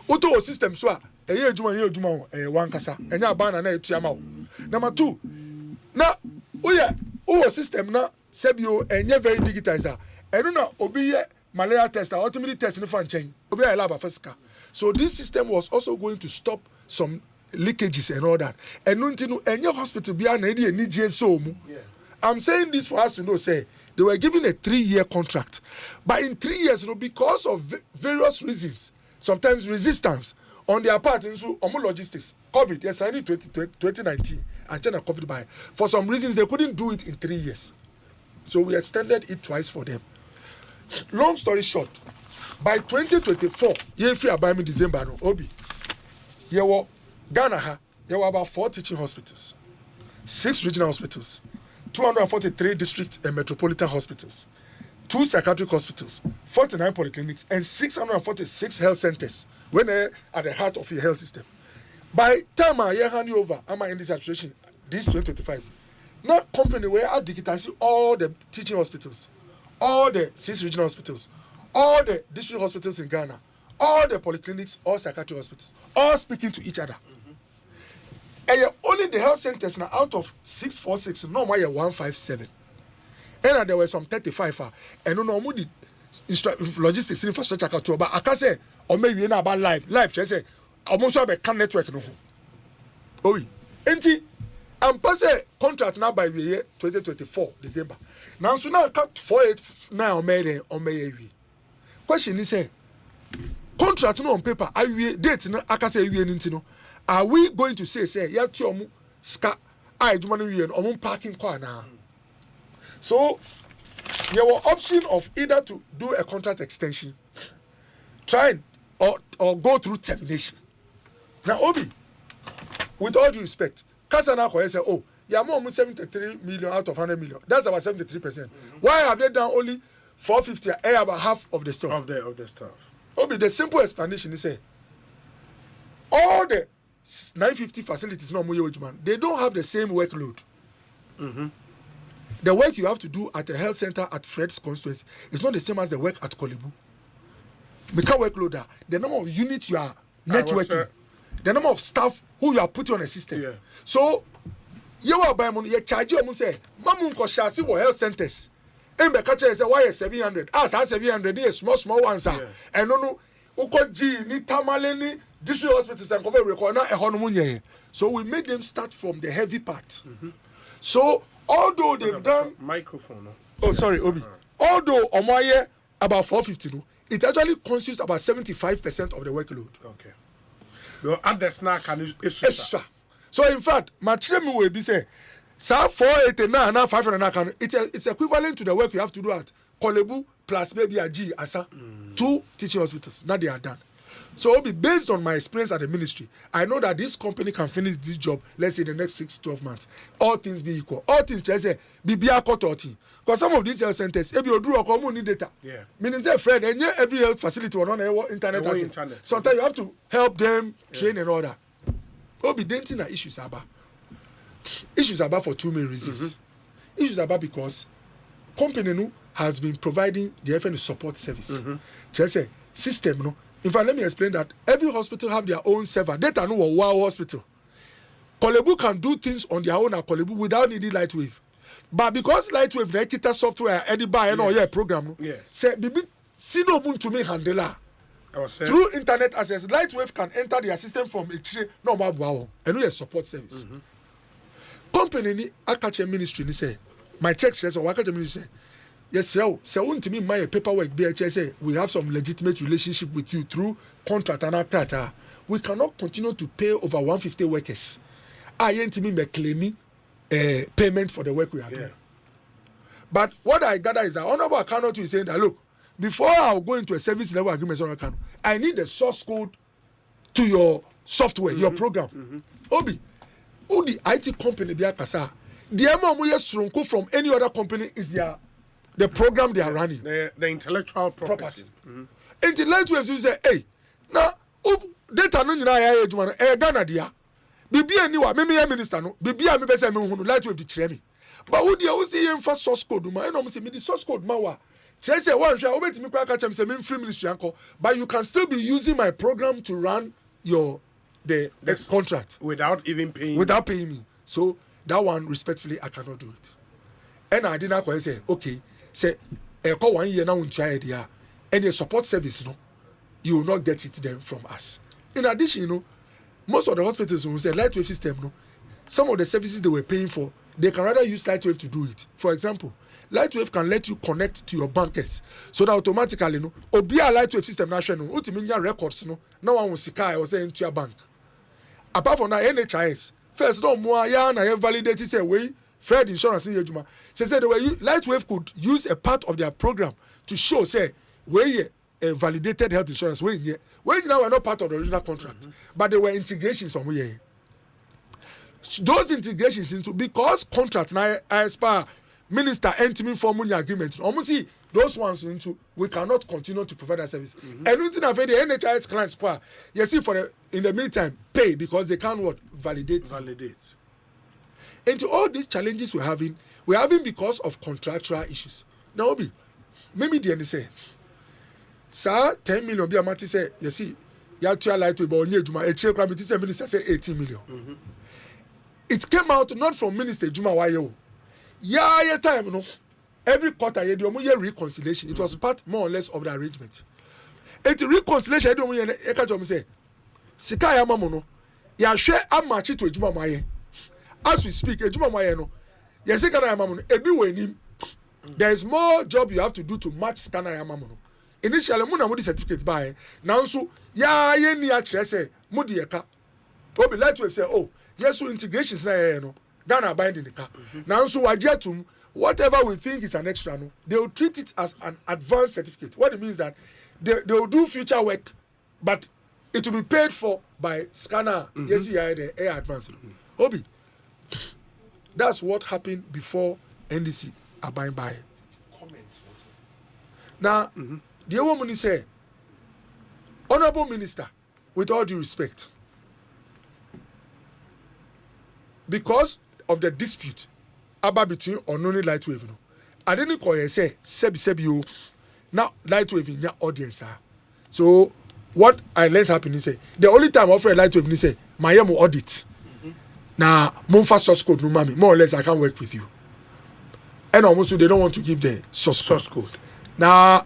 Auto system so one kasa enya ban na etuama. Number 2. Now our system na sebio enye very digitizer. Eno na obi malaria test ultimately test no fan chain. Obi lab physical. So this system was also going to stop some leakages and all that. And no enye hospital be na dey ni so mu. I'm saying this for us to know say They were given a 3-year contract. But in 3 years, because of various reasons, sometimes resistance on their part, into logistics, COVID, they signed it 2019, and China COVID by. For some reasons, they couldn't do it in 3 years. So we extended it twice for them. Long story short, by 2024, you free about me December, no, Obi. You were Ghana, there were about 4 teaching hospitals, 6 regional hospitals, 243 district and metropolitan hospitals, 2 psychiatric hospitals, 49 polyclinics, and 646 health centers when they're at the heart of your health system. By time I hand you over, I'm in this administration, this 2025. Now, company where I digitize all the teaching hospitals, all the 6 regional hospitals, all the district hospitals in Ghana, all the polyclinics, all psychiatric hospitals, all speaking to each other. And only the health centers now out of 646, no more 157. And there were some 35. And no more the logistics infrastructure too. But I can say, or maybe about live. Just say, almost have a can network no. Oh, enti, I'm passing contract now by year 2024 December. Now so now cut 489 on May. Question is say, contract no on paper. I date no. I can say we no. Are we going to say yeah to omu ska I jumani we omu parking car now? So there were option of either to do a contract extension, try or go through termination. Now Obi, with all due respect, Kasana Koye say, oh, yeah, more 73 million out of 100 million. That's about 73%. Why have they done only 450? About half of the stuff. Of the stuff. Obi, the simple explanation is say all the 950 facilities no they don't have the same workload. Mm-hmm. The work you have to do at the health center at Fred's constituency is not the same as the work at Kolebu. Make a workload. The number of units you are networking, the number of staff who you are putting on a system. Yeah. So you are buying money. You charge you say, "Mamun ko shasi wo health centers." Embe kache say why 700? As 700 is small ones are. And no uko G ni tamale ni district hospitals and cover record na ehonu munye. So we made them start from the heavy part. Mm-hmm. So although they've done microphone. No? Oh, sorry, Obi. Although Omoye about 450, no, it actually constitutes about 75% of the workload. Okay. No, and the snack and extra. So in fact, my training will be say, "Sir, 489 now 500 it's equivalent to the work you have to do at Kolebu plus maybe a G Asa, 2 teaching hospitals. Now they are done. So Obi, based on my experience at the ministry, I know that this company can finish this job, let's say, the next 6-12 months. All things be equal. All things, just say, be because some of these health centers, if you do a common data, meaning say, Fred, and every health facility will not have internet access. Sometimes you have to help them train and all that. Obi, denting are issues about. Issues about for 2 main reasons. Mm-hmm. Issues about because company no has been providing the FN support service. Just say system no. In fact, let me explain that every hospital have their own server. Data no wow hospital. Kolebu can do things on their own at Kolebu without needing Lightwave. But because Lightwave they kita software any buy and all program no. Say bibi sino to me handler. Through internet access, Lightwave can enter their system from a tree no wow and we support service. Company ni akache ministry ni say my check says or akache ministry say yes, sir. So, to me, my paperwork, BHS, we have some legitimate relationship with you through contract and contract. We cannot continue to pay over 150 workers. I ain't me claiming payment for the work we are doing. But what I gather is that Honorable Akano is saying that look, before I go into a service level agreement on Akano, I need the source code to your software, your program. Obi, who the IT company be akasa? The amount we have from any other company is the program they are running. The intellectual property. Intellectual you say, hey, now data no nyina ya ejuma no Ghana dia. Bibi aniwa me minister no, bibi a me be say me hunu Lightwave di kire me. But who dia who see emfa source code ma, no me say me the source code ma wa. Kire say wan hwe obetimi kwa ka chem say me free ministry anko, but you can still be using my program to run your the contract without even paying me. So that one respectfully I cannot do it. And I didn't say okay. Say, call 1 year now in China, and the support service, you will not get it then from us. In addition, most of the hospitals will say Lightwave system, some of the services they were paying for, they can rather use Lightwave to do it. For example, Lightwave can let you connect to your bankers so that automatically, no, Obia Lightwave system national, ultimately records, no, no one will see car or say into your bank. Apart from that, NHIS, first, no more, yeah, I have validated, say, way, Fred Insurance in Yejuma. Say, the way Lightwave could use a part of their program to show, say, where a validated health insurance, where now were not part of the original contract, but they were integrations from where. Those integrations into because contracts now expire, minister entering forming agreement. Almost see those ones into we cannot continue to provide that service. And nothing of the NHIS clients square. You see in the meantime pay because they can't what validate. Into all these challenges we're having because of contractual issues. Now Obi, maybe the say, sir, 10 million be a matter say you see you have to light to about Juma a chair committee say minister say 18 million. It came out not from Minister Juma Wayo. Yeah, time, no. Every quarter, you do a reconciliation. It was part more or less of the arrangement. And the reconciliation, I don't say, Sikaya Mamono, ya share a match to Juma Maye. As we speak, Juma Maye, no. Yasikana Mamono, Ebi there is more job you have to do to match Scanaya Mamono. Initially, Muna Mudi certificate by now, so ya ye say, Mudieka. Obi Lightwave say, oh, yes, so integrations na no. Ghana binding the car. Now, so Wajiatum, whatever we think is an extra, no, they will treat it as an advanced certificate. What it means that they will do future work, but it will be paid for by scanner. Yes, the air advance. Obi, that's what happened before NDC abide by. Now, the woman say, Honorable Minister, with all due respect, because of the dispute about between Ononi Lightwave, no, I didn't call you say sebi you now Lightwave in your audience. So what I learned happened is say the only time I offer a Lightwave is say my audit. Now Monfa source code no mami more or less I can work with you. And almost they don't want to give the source code. Now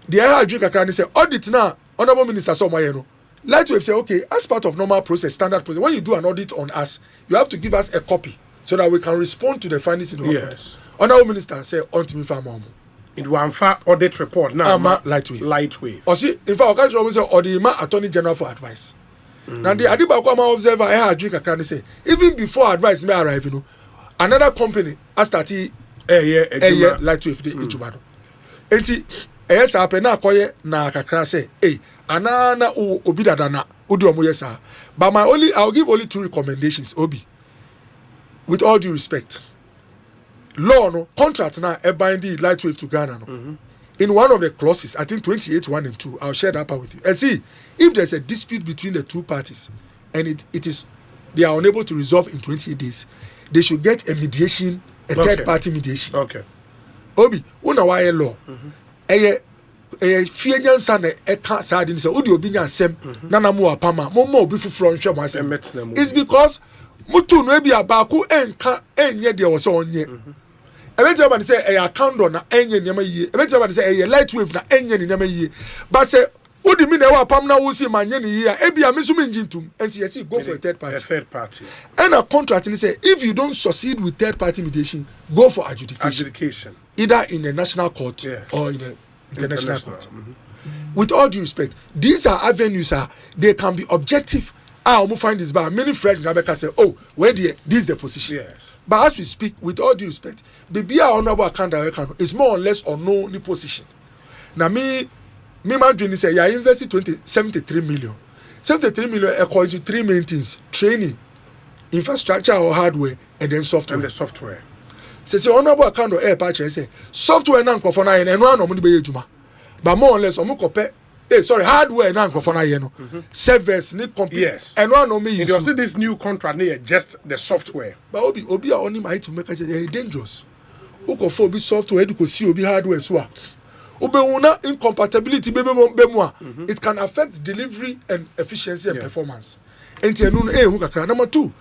the other drink can say audit now Honorable Minister so my no. Lightwave say, okay, as part of normal process, standard process, when you do an audit on us, you have to give us a copy so that we can respond to the findings in the audit. Yes. Honorable Minister say, on to me for a it was an audit report now. Lightwave. Or see, in fact, I can say, or the Attorney General for advice. Now, the Adibakwama observer, I had a drink, I can say, even before advice may arrive, you know, another company has started Lightwave, the Ijubado. And yes, I na koye na kakra say, hey, anana obi dadana odi omo yesa. But I'll give only 2 recommendations, Obi. With all due respect, law no contract na e binding Lightwave to Ghana no. In one of the clauses, I think 28(1) and 2, I'll share that part with you. And see, if there's a dispute between the 2 parties and it is they are unable to resolve in 28 days, they should get a mediation, third party mediation. Okay. Obi, una wa law. Fienyan sana eka side ni say odi obi nya asem na na mo apama mo obi fufuro nhwe mo asem. It's because mutu no ebi abaku enka enye de wo so onye. Ebeti aba ni say e account na enye nyama yie. Ebeti aba ni say e Lightwave na enye ni nyama yie. But say odi mi na wa apam na wo si manye ni yie ebi amisu mi njintum ensi yes go for a third party. A third party. And a contract ni say if you don't succeed with third party mediation, go for adjudication. Either in a national court or in a international court. With all due respect, these are avenues they can be objective. I almost find this by many friends in America say, oh, this is the position. Yes. But as we speak, with all due respect, the BIA honorable account is more or less unknown the position. Now me man dream say you invested 73 million. 73 million according to 3 main things: training, infrastructure or hardware, and then software. And the software. Say honorable account or air patch say software na nkofo na yen eno anomu ni be ejuma. But more or less omu kope hardware na nkofo na yen no. Servers ni complete. Yes. Eno anomu use. You see this new contract near just the software. But obi a oni might to make it dangerous. Ukofo obi software edu ko si obi hardware so a. Obe una incompatibility be mu a. It can affect delivery and efficiency and performance. Enti enu no hu kakra. Number 2.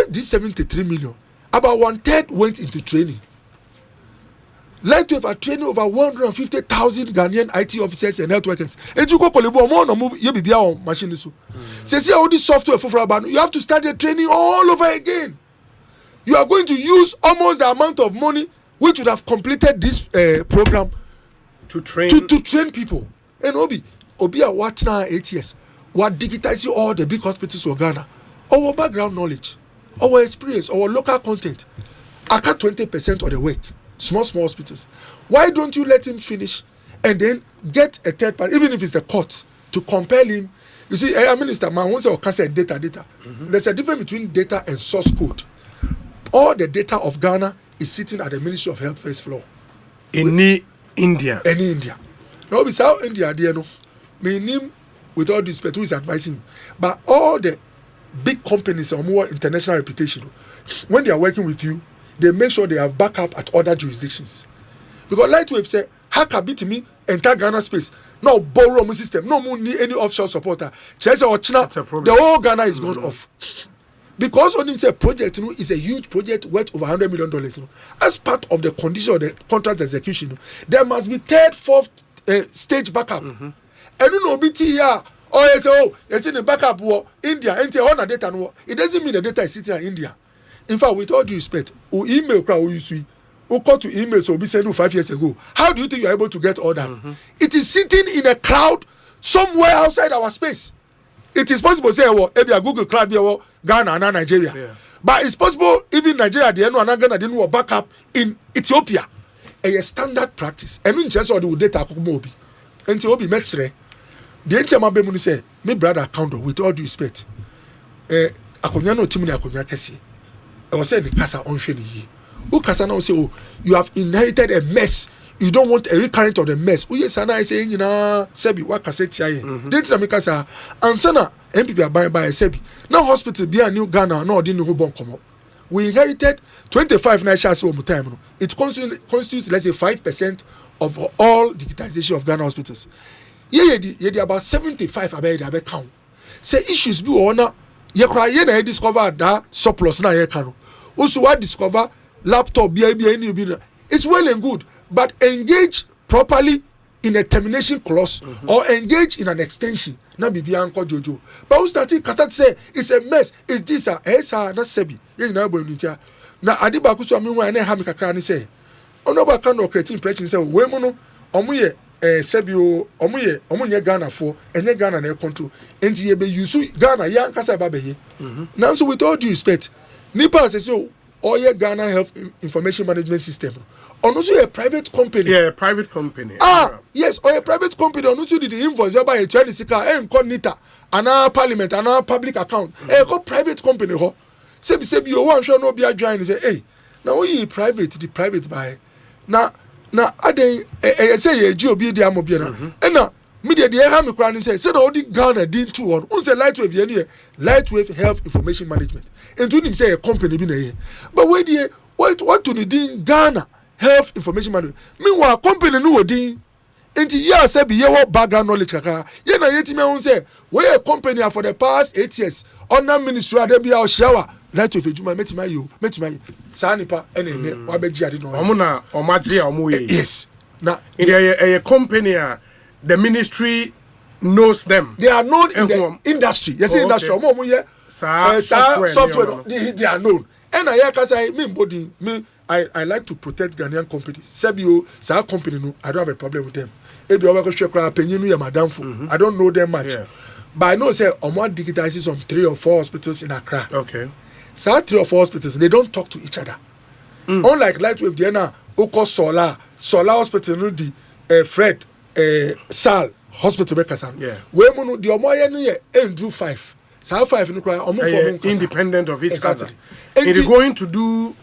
This 73 million. About 1/3 went into training. Lightwave are training over 150,000 Ghanaian IT officers and health workers. And you go Kolibo, more no move, you be on machine. Say, see all this software for Frabano, you have to start the training all over again. You are going to use almost the amount of money which would have completed this program to train to train people. And Obi a what now 8 years? What digitizing all the big hospitals of Ghana? Our background knowledge, our experience, our local content. I cut 20% of the work. Small hospitals. Why don't you let him finish and then get a third party, even if it's the court, to compel him? You see, Minister, man wants to say data. There's a difference between data and source code. All the data of Ghana is sitting at the Ministry of Health first floor. Any India. Now, South India, dear no. Me name with all respect who is advising him. But all the big companies are more international reputation. When they are working with you, they make sure they have backup at other jurisdictions. Because Lightwave say, hacker beat me entire Ghana space. No borrow my system. No more need any offshore supporter. The whole Ghana is gone off. Because on him say project is a huge project worth over $100 million. As part of the condition of the contract execution, there must be third, fourth stage backup. And you know, BT here. It's in the backup war, India, and on data. It doesn't mean the data is sitting in India. In fact, with all due respect, who email crowd who you see, who call to email so we sent 5 years ago. How do you think you are able to get all that? It is sitting in a cloud somewhere outside our space. It is possible to say, well, maybe a Google Cloud, Ghana and Nigeria. Yeah. But it's possible even Nigeria, the end and Ghana didn't work backup in Ethiopia. A standard practice. And in just all the data, and to be mestre. The entire Mabemuni say, my brother account with all due respect. Akonyano Timini Akonya Kesi. I was saying the Casa on Sheni. Who Casa now say, oh, you have inherited a mess. You don't want a recurrent of the mess. Oh, yes, and I say, you know, Sebi, what cassette here? Then tell me, Casa, and Sana, MPP are buying by a Sebi. Now, hospital be a new Ghana, no, didn't know who born come up. We inherited 25 nations over time. It constitutes, let's say, 5% of all digitization of Ghana hospitals. Yeah, about 75 about count. Say issues be on you discover that surplus na you can. Also, what discover laptop be it's well and good, but engage properly in a termination clause or engage in an extension. Na be Uncle Jojo. But who started say it's a mess, it's this, not Sebi. You know, na Adiba Kusu Amiwa and Hamika say, Onoba can create impression say, Wemono, Omuye. Sebio omunye Ghana for enye Ghana na control enti ye be use Ghana yan kasa ba be here now. So with all due respect, Nipa say so all your Ghana Health Information Management System on also a private company. Yeah, private company. Yes, or a private company on also the invoice whereby a Chinese sika nita ana parliament ana public account go private company ho sebi o wan sure no be join say hey now we private the private by na ade say ye ji obi di amobia na na media dey ha me kra ni say na odi Ghana din to one say Lightwave ye ne Lightwave Health Information Management entu nim say a company bi na ye but we dey what to need Ghana Health Information Management meanwhile company no odin enti ya say be ye what background knowledge kaka ye na yetime won say we a company for the past 8 years under ministry ade bia o shower Lightwave ejuma metima saa nipa ene wa beji ade no omo na omaje omo ye. Yes, na in a company the ministry knows them. They are known in the industry. Yes, industry omo ye software they are known. And I can say me I like to protect Ghanaian companies. Sebio sa company no I don't have a problem with them. Ebi owa ko hwe kra panyin no ye madam fo. I don't know them much. But I know say omo digitizes some 3 or 4 hospitals in Accra. Okay. So 3 or 4 hospitals, they don't talk to each other. Unlike Lightwave, they are Oko Solar Hospital, the Fred Sal Hospital, yeah. Where mono the Omoya Andrew 5. So 5 independent of each other. It is going to do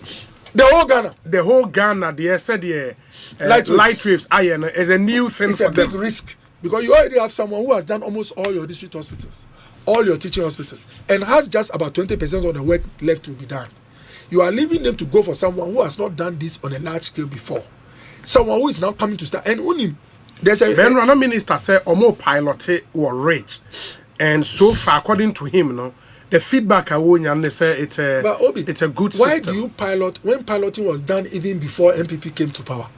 the whole Ghana. The whole Ghana, they said Lightwaves iron is a new thing it's for them. It's a big risk because you already have someone who has done almost all your district hospitals, all your teaching hospitals, and has just about 20% of the work left to be done. You are leaving them to go for someone who has not done this on a large scale before. Someone who is now coming to start. And only there's a Ben Rana minister said Omo pilot were rich. And so far, according to him, the feedback I want and they say it's a good system. Why do you pilot when piloting was done even before MPP came to power?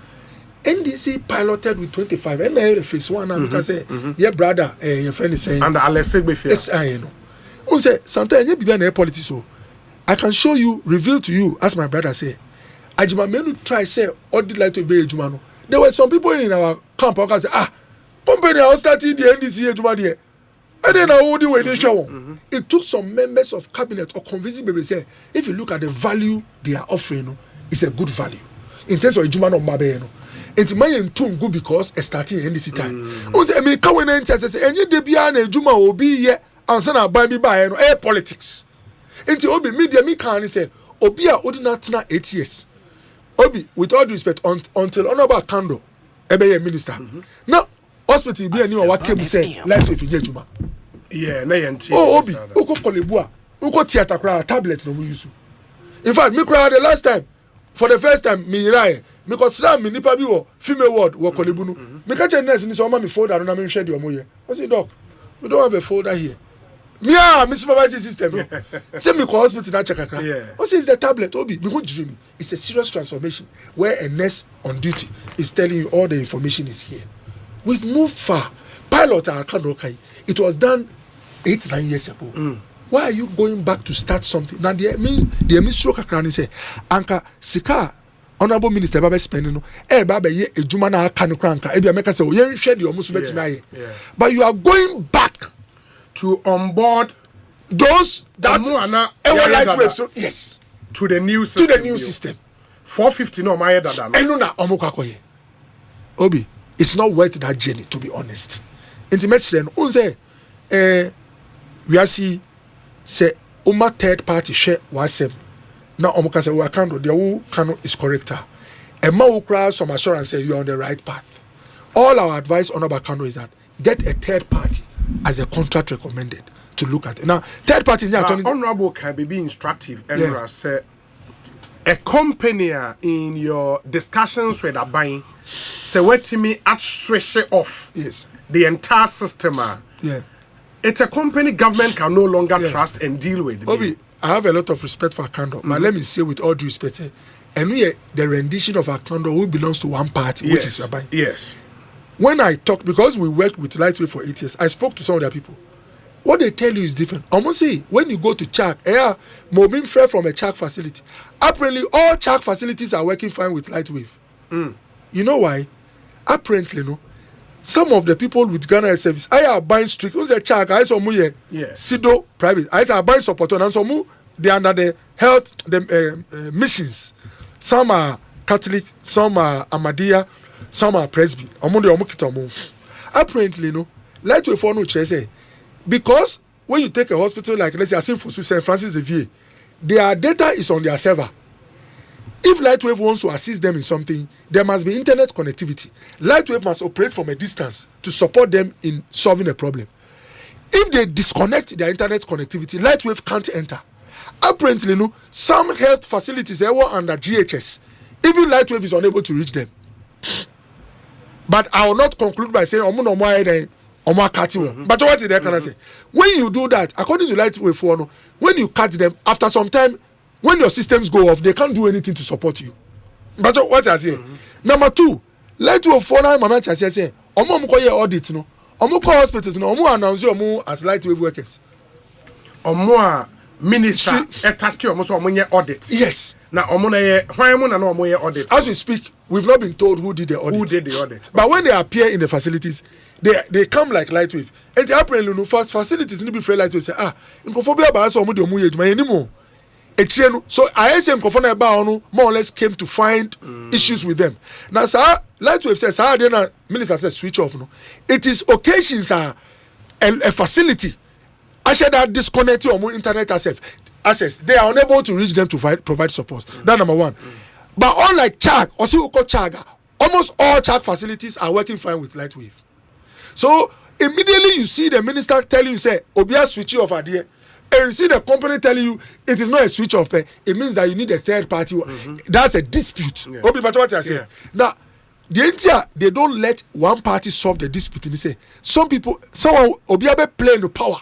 NDC piloted with 25 and I phase 1 now because say yeah brother your friend is saying and yes I know who say sometimes you be an politics so I can show you reveal to you as my brother say Ajima menu try say all the light to be Ejuma no there were some people in our camp who say company I starting the NDC Ejuma there and then I would do they show it took some members of cabinet or convincing people say if you look at the value they are offering it's a good value in terms of Ejuma no mabe no enti mayen too good because starting NDC time I mean can we enter say enye de bia na Ejuma obi ye ansa na ban bi ba no politics enti obi media me can say obi a odi na tena 8 years obi with all due respect until honorable Kando ebe minister now hospital bi ani o wa kebu say life if inje Ejuma na yenti obi uko kolebu a uko theater kra tablet no mu use in fact me kra the last time for the first time me rai me consider me nipa bi wo female ward wo kolebu no me ka che nurse ni so ma me folder na me hwe de omo ye I say doc we don't have a folder here me supervising system say me call hospital na check akra what is the tablet obi me go dream it's a serious transformation where a nurse on duty is telling you all the information is here. We've moved far. Pilot it was done 8-9 years ago. Why are you going back to start something? Now the minister can say, Anka Sika, Honorable Minister Baba spending no, Baba ye Ejuma na kan kranka, Ebi America say, you share the almost but you are going back to onboard those that lightweight. So yes, to the new system. To the new system. 450 no my dada. Enu na omukakoye. Obi, it's not worth that journey to be honest. Intimate then unze we are see say uma third party share wasem na omuka say we account the who cano is corrector. And ma who cry some assurance say you are on the right path. All our advice on our Kano is that get a third party as a contract recommended to look at it. Now third party honorable can be instructive and say a company in your discussions with a buying say what to me at switch off the entire system. It's a company government can no longer trust and deal with. Obi, I have a lot of respect for Akando, but let me say with all due respect, and we the rendition of Akando who belongs to one party, which is Yabai. Yes. When I talk, because we worked with Lightweight for 8 years, I spoke to some of their people. What they tell you is different. Almost say when you go to Chak, Mobin Fred from a Chak facility. Apparently, all Chak facilities are working fine with Lightweight. You know why? Apparently, no. Some of the people with Ghana Air Service, I are buying strict. Who's a Chak? I saw mu Sido private. I are buying support and so mu they are under the health missions. Some are Catholic, some are Ahmadiyya, some are Presby. Apparently, no. Lightweight for no say. Because when you take a hospital like let's say Asempa St. Francis Xavier, their data is on their server. If Lightwave wants to assist them in something, there must be internet connectivity. Lightwave must operate from a distance to support them in solving a problem. If they disconnect their internet connectivity, Lightwave can't enter. Apparently, no, some health facilities they were under GHS. Even Lightwave is unable to reach them. But I will not conclude by saying but what is that can I say? When you do that, according to Lightwave 4, when you cut them, after some time, when your systems go off, they can't do anything to support you. But what I say? Number 2, Lightwave 4 mama say, omo mo koye audit no. Omo ko hospitals no, omo announce omo as Lightwave workers. Omo minister task omo so omo ye audit. Yes. Na omo na ye hwan mo na no omo ye audit. As we speak, we've not been told who did the audit. Who did the audit? But when they appear in the facilities, they come like Lightwave. And the apparently no first facilities need be free Lightwave say incophobia ba so omo de omo ye adwuma anymore. So I say Nkofona Eba more or less came to find issues with them. Now, sir, Lightwave says, minister says switch off. No, it is occasions a facility. I said that disconnect your internet access. They are unable to reach them to provide support. That's number 1. But unlike Chag, or Chaga, almost all Chag facilities are working fine with Lightwave. So immediately you see the minister telling you, say, Obia switch off idea. And you see the company telling you it is not a switch off pay, it means that you need a third party. That's a dispute. Obi, but what I say now, the India they don't let one party solve the dispute. And they say someone Obiabe playing the power.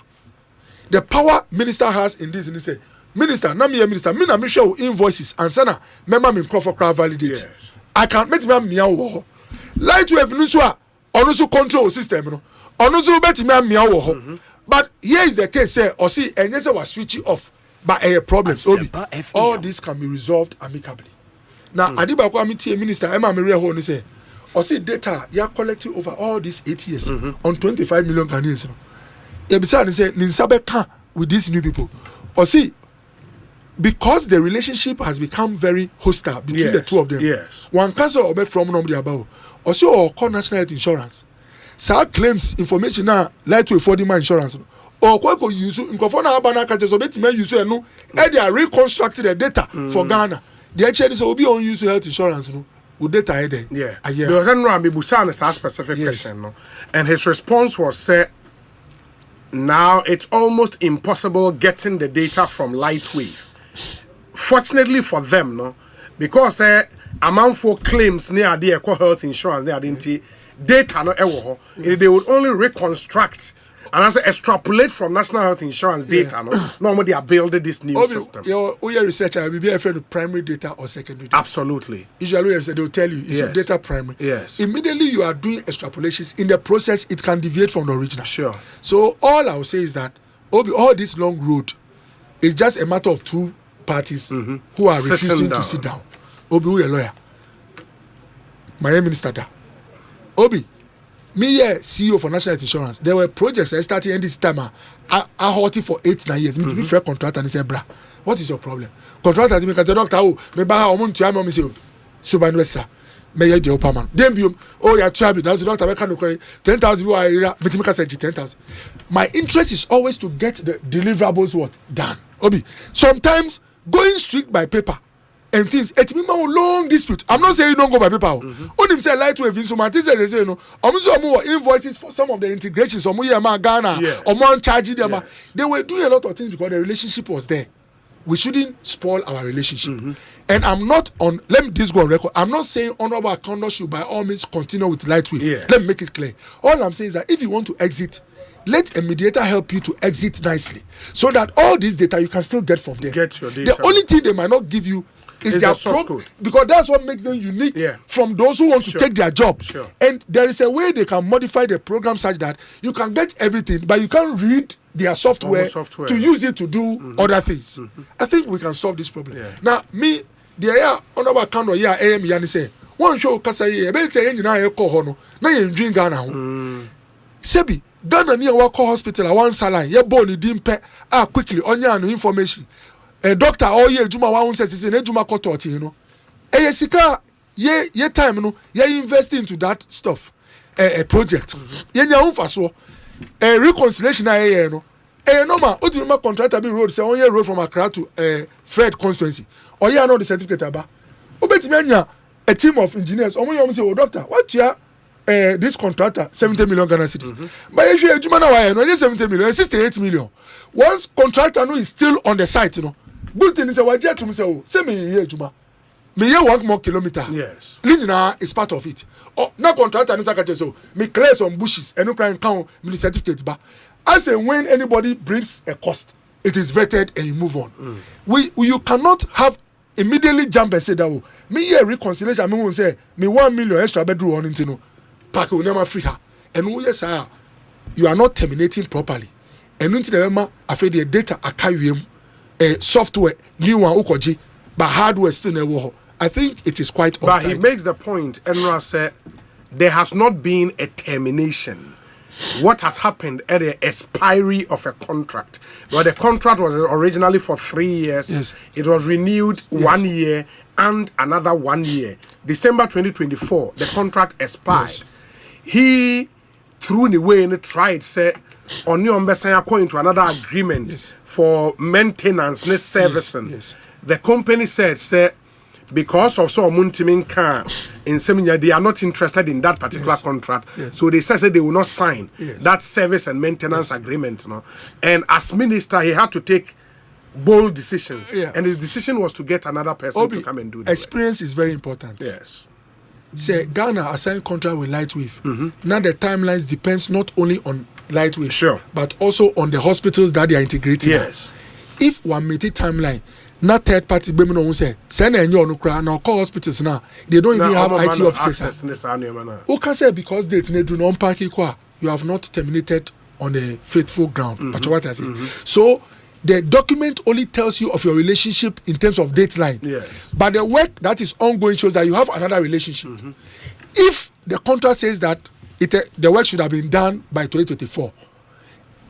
The power minister has in this, and they say, Minister, na me minister, me show invoices and sana member me crop for validate. I can't make me meow. Lightwave no so a ono so control system no. Ono so betimi amia wo ho. But here is the case say or see enye say was switch off but a problems obi. All this can be resolved amicably. Now Adiba ko amiti minister Emma Maria ho ni say or see data you are collecting over all these 8 years on 25 million Ghanaians. Ebisa say ninsabe kan with these new people. Or see because the relationship has become very hostile between the two of them. Yes. One cancel obe from number about. Also or call national health insurance. So claims information now Lightwave for the insurance. Or ko use nkofo na abana ka jeso betime use no e they are reconstructing the data for Ghana. The actually so obi on use health insurance no. Data there. Yeah. Because I know I'm Busan is a specific question, no? And his response was say now it's almost impossible getting the data from Lightwave. Fortunately for them, no, because amount for claims near the health insurance they didn't data no they would only reconstruct and as extrapolate from national health insurance data. No, normally they are building this new system. Your researcher will be afraid of primary data or secondary data. Absolutely. Usually they will tell you it's your data primary. Yes. Immediately you are doing extrapolations. In the process, it can deviate from the original. Sure. So all I will say is that all this long road is just a matter of two parties who are refusing to sit down. Obi, who is a lawyer? My minister da. Obi, me CEO for National Health Insurance. There were projects I started in this time. I halted for 8-9 years. Me to be fair contractor and he said, "Bra, what is your problem?" Contractor me because the doctor me buy how much time me say, "Subanwesa, me ye the upper man." Then be you try now the doctor we can no 10,000 we are me to make say 10,000. My interest is always to get the deliverables done. Obi, sometimes going strict by paper and things it mean long dispute. I'm not saying you don't go by paper. Only say Lightwave instrument is they say no. Invoices for some of the integrations or Ghana or more charging them. They were doing a lot of things because the relationship was there. We shouldn't spoil our relationship. And I'm not on. Let me this go on record. I'm not saying honorable conduct should by all means continue with Lightwave. Let me make it clear. All I'm saying is that if you want to exit, let a mediator help you to exit nicely, so that all this data you can still get from there. Get your data. The only thing they might not give you is their code, because that's what makes them unique from those who want to take their job. And there is a way they can modify the program such that you can get everything, but you can't read their software to use it to do other things. I think we can solve this problem. Now, me, the honorable candor here, AM Yani say, one show kasa ye, ebe say you na ye call hono, na ye drink Ghana ho. Sebi, Ghana near Wako Hospital, one salon, ye born dimpe, quickly, onya no information. A doctor all year juma wa says is in juma koto you know. Sika ye time no ye invest into that stuff. A project. Ye nya unfa so. Reconciliation na no. Normal ultimate contractor be road say on year road from Accra to Fred constituency. Or ye know the certificate aba. Obetimi anya a team of engineers. Omo yom say oh doctor, what ya this contractor 70 million Ghana cedis. But you juma na wa no 70 million, 68 million. Once contractor no is still on the site, you know. Good thing is a wager to me say me here juma. Me here 1 more kilometer. Yes. Linina is part of it. Oh, no contractor no saka so me clear some bushes and no can count me certificate ba. As and when anybody brings a cost, it is vetted and you move on. You cannot have immediately jump and say that me here reconciliation me won't say me 1 million extra bedroom on into no pack will never free her. And we yes you are not terminating properly. And into the after the data archive software new one ukoji but hardware still never. I think it is quite but he makes the point Enra said there has not been a termination. What has happened at the expiry of a contract? Well, the contract was originally for 3 years. Yes. It was renewed 1 year and another 1 year. December 2024, the contract expired. Yes. He threw it away and tried say on your going to another agreement for maintenance and servicing. Yes. The company said say because of so muntimin car in Seminia, they are not interested in that particular contract. So they said they will not sign that service and maintenance agreement. No? And as minister, he had to take bold decisions. And his decision was to get another person to come and do that. Experience is very important. Yes. Say Ghana assigned contract with Lightwave. Now the timelines depends not only on Lightwave, but also on the hospitals that they are integrating. Yes. If one meet timeline, not third party women who say send a new now call hospitals now they don't even have IT officers. Who can say because they do not unpack you have not terminated on a faithful ground. But what I say. So the document only tells you of your relationship in terms of dateline. Yes. But the work that is ongoing shows that you have another relationship. If the contract says that the work should have been done by 2024,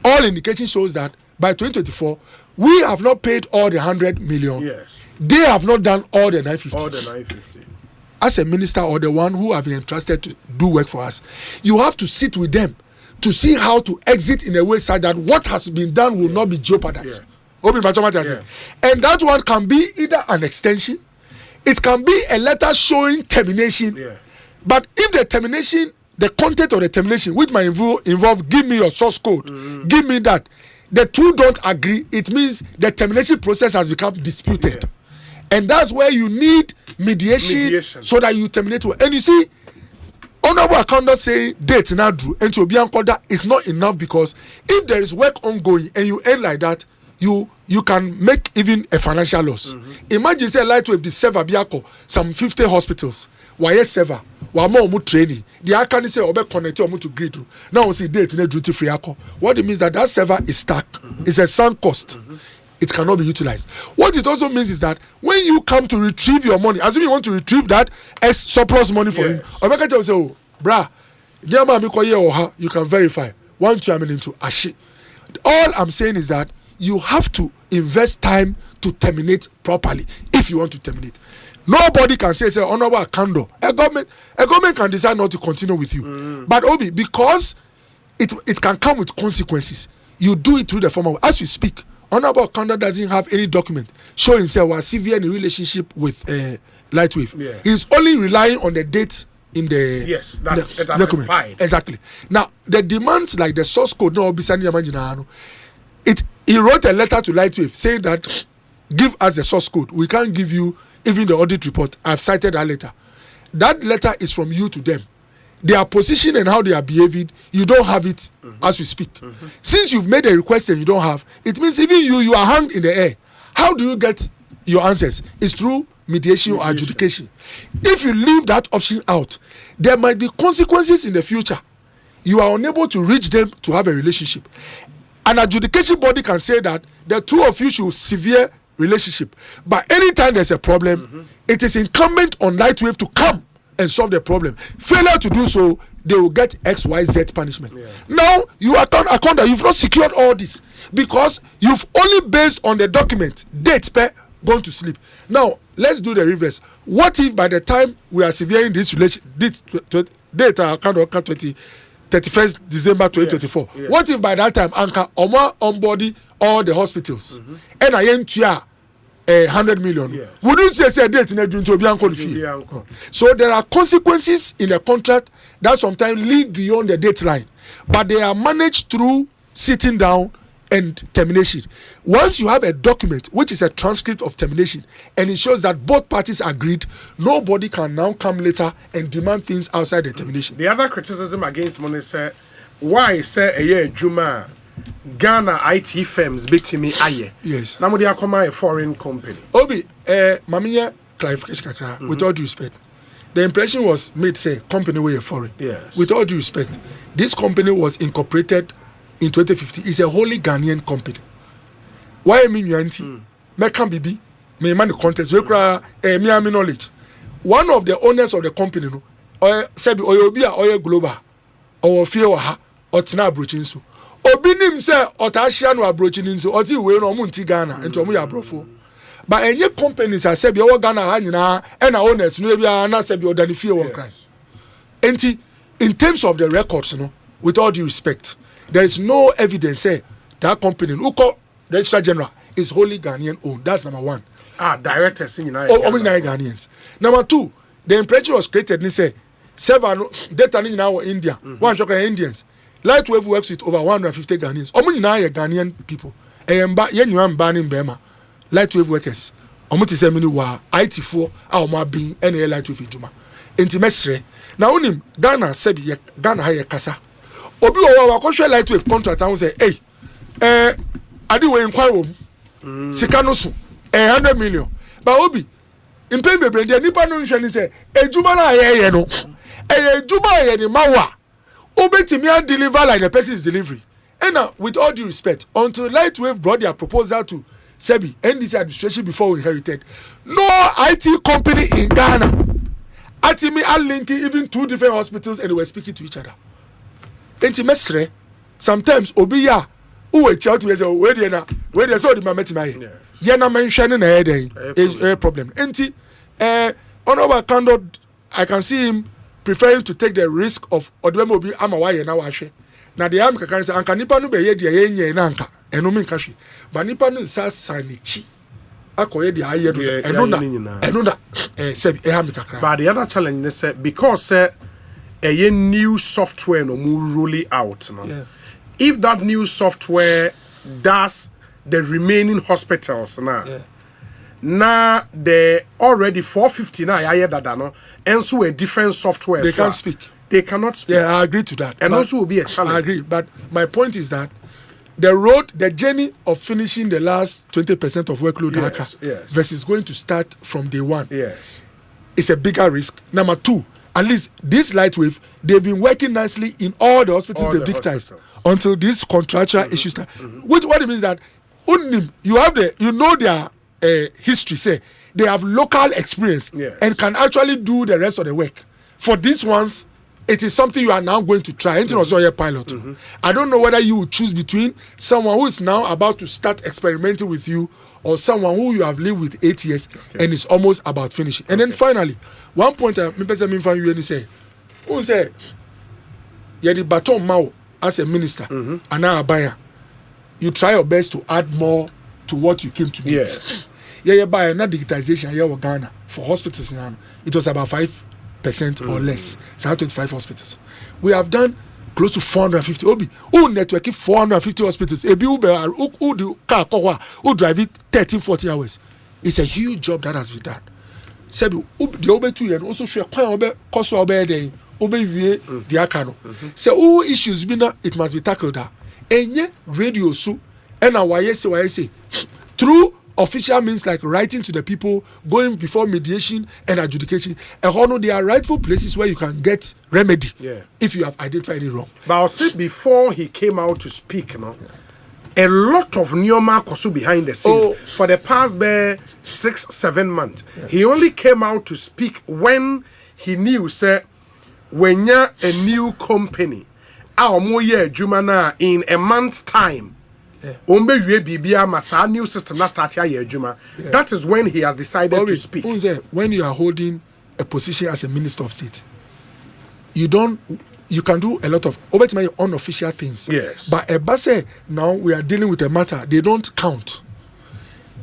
all indication shows that by 2024 we have not paid all the 100 million. Yes. They have not done all the 950. All the 950. As a minister or the one who have been entrusted to do work for us, you have to sit with them to see how to exit in a way such that what has been done will not be jeopardized. And that one can be either an extension, it can be a letter showing termination. But if the termination, the content of the termination, which might involve give me your source code, give me that, the two don't agree, it means the termination process has become disputed. And that's where you need mediation so that you terminate. And you see, honorable accountant say date now drew and to be that is not enough, because if there is work ongoing and you end like that, you can make even a financial loss. Imagine say light with the server biako some 50 hospitals. Why server? Why more training? The can say obe connect omu to grid. Now we see date in duty free ako. What it means that server is stuck. It's a sunk cost. It cannot be utilized. What it also means is that when you come to retrieve your money, as if you want to retrieve that as surplus money for you, Obeka will say, oh, brah, you can verify. 1 2 into ashi. All I'm saying is that you have to invest time to terminate properly if you want to terminate. Nobody can say honorable accountant. A government can decide not to continue with you. But Obi, because it can come with consequences, you do it through the formal. As we speak, honorable accountant doesn't have any document showing himself was severe in relationship with Lightwave. He's only relying on the date in the document. Expired. Exactly. Now the demands like the source code no he wrote a letter to Lightwave saying that give us the source code. We can't give you even the audit report. I've cited that letter. That letter is from you to them. Their position and how they are behaving, you don't have it as we speak. Since you've made a request and you don't have, it means even you are hung in the air. How do you get your answers? It's through mediation or adjudication. If you leave that option out, there might be consequences in the future. You are unable to reach them to have a relationship. An adjudication body can say that the two of you should severe relationship. But anytime there's a problem, it is incumbent on Lightwave to come and solve the problem. Failure to do so, they will get XYZ punishment. Now you account that you've not secured all this because you've only based on the document date per going to sleep. Now let's do the reverse. What if by the time we are severing this relation, this data account 31st December 2024. What if by that time Anka Oma onboarding all the hospitals and I end 100 million? Wouldn't say date in to be uncle fee. So there are consequences in the contract that sometimes live beyond the deadline, but they are managed through sitting down and termination. Once you have a document which is a transcript of termination and it shows that both parties agreed, nobody can now come later and demand things outside the termination. The other criticism against money say why say a year Juma Ghana IT firms beat me aye. Yes. Now they are come a foreign company. Obi, mamiya clarification kakra. With all due respect, the impression was made say company were foreign. Yes. With all due respect, this company was incorporated in 2015. It's a wholly Ghanaian company. Why am I anti? Me can be me man the contest. We cry me am knowledge. One of the owners of the company no, said Oyobia Oye Global, or fear or Tina Brochinsu. Obi nim say Otashia no Brochinsu, or ti we no munti Ghana and to mu ya brofo. But any companies are said your Ghana ha nyina and owners no be na said your than fear one crime. Enti in terms of the records no, with all due respect, there is no evidence say that company Uko Registrar General is wholly Ghanaian owned. That's number one. Directors in Ghanaians. Number two, the impression was created and say several data in our India. One talking Indians. Lightwave works with over 150 Ghanaians. Ghanaian people. Banning Bema. Lightwave workers. IT4 our being any Lightwave Juma. Intimestre. Now onim Ghana Sebi Ghana haye kasa. Obi wa kwhwe Lightwave contract and say, hey, ade we inquire sika no so 100 million. But Obi, in payment, the Nippon Nation say, a Jumana, no, a Juma, the Mawa, Obi Timia deliver like the person is delivery. And now, with all due respect, until Lightwave brought their proposal to SEBI and this administration before we inherited, no IT company in Ghana, Atimi are linking even 2 different hospitals and they were speaking to each other. Intimate, sometimes Obiya, who a child to say, where they saw the Mametima, Yana mentioning a problem. Honorable Kando, I can see him preferring to take the risk of Odemobi Amawaye now. Now the am can say anka nipa no be ye de ye na anka eno min ka hwe ba nipa no sa sanichi akoye de aye do eno na se e ha mi kakra. But the other challenge is because a new software no mu roll out no. Yeah. If that new software does the remaining hospitals now, now they already 450 now aye dada no and so a different software they can't speak. They cannot speak. Yeah, I agree to that. And also will be a challenge. I agree. But my point is that the journey of finishing the last 20% of workload versus going to start from day one is a bigger risk. Number 2, at least this Lightwave, they've been working nicely in all the hospitals they've digitized until these contractual issues start. What it means that you know their history, say they have local experience and can actually do the rest of the work. For these ones, it is something you are now going to try. Anything also your pilot. I don't know whether you would choose between someone who is now about to start experimenting with you or someone who you have lived with 8 years and is almost about finishing. And then finally, one point I find you say, who say, you're the baton mao as a minister and now a buyer. You try your best to add more to what you came to meet. Yes. Yeah, buy not digitization here in Ghana for hospitals in Ghana. It was about 5% or less. It's 25 hospitals. We have done close to 450. Obi, who networking 450 hospitals? Ebi who do car who drive it 13-14 hours. It's a huge job that has been done. Sebi, the Obe 2 years also share quite Obe cost Obe day Obe vie the Akano. So who issues been it must be tackled. Enye radio so and why say through official means like writing to the people, going before mediation and adjudication. And there are rightful places where you can get remedy if you have identified it wrong. But I'll say before he came out to speak, a lot of Nyoma Kosu behind the scenes for the past 6-7 months. He only came out to speak when he knew, say, when you're a new company, our moye Jumana in a month's time. New system that is when he has decided to speak. When you are holding a position as a minister of state, you can do a lot of unofficial things. Yes. But Ebase, now we are dealing with a matter, they don't count.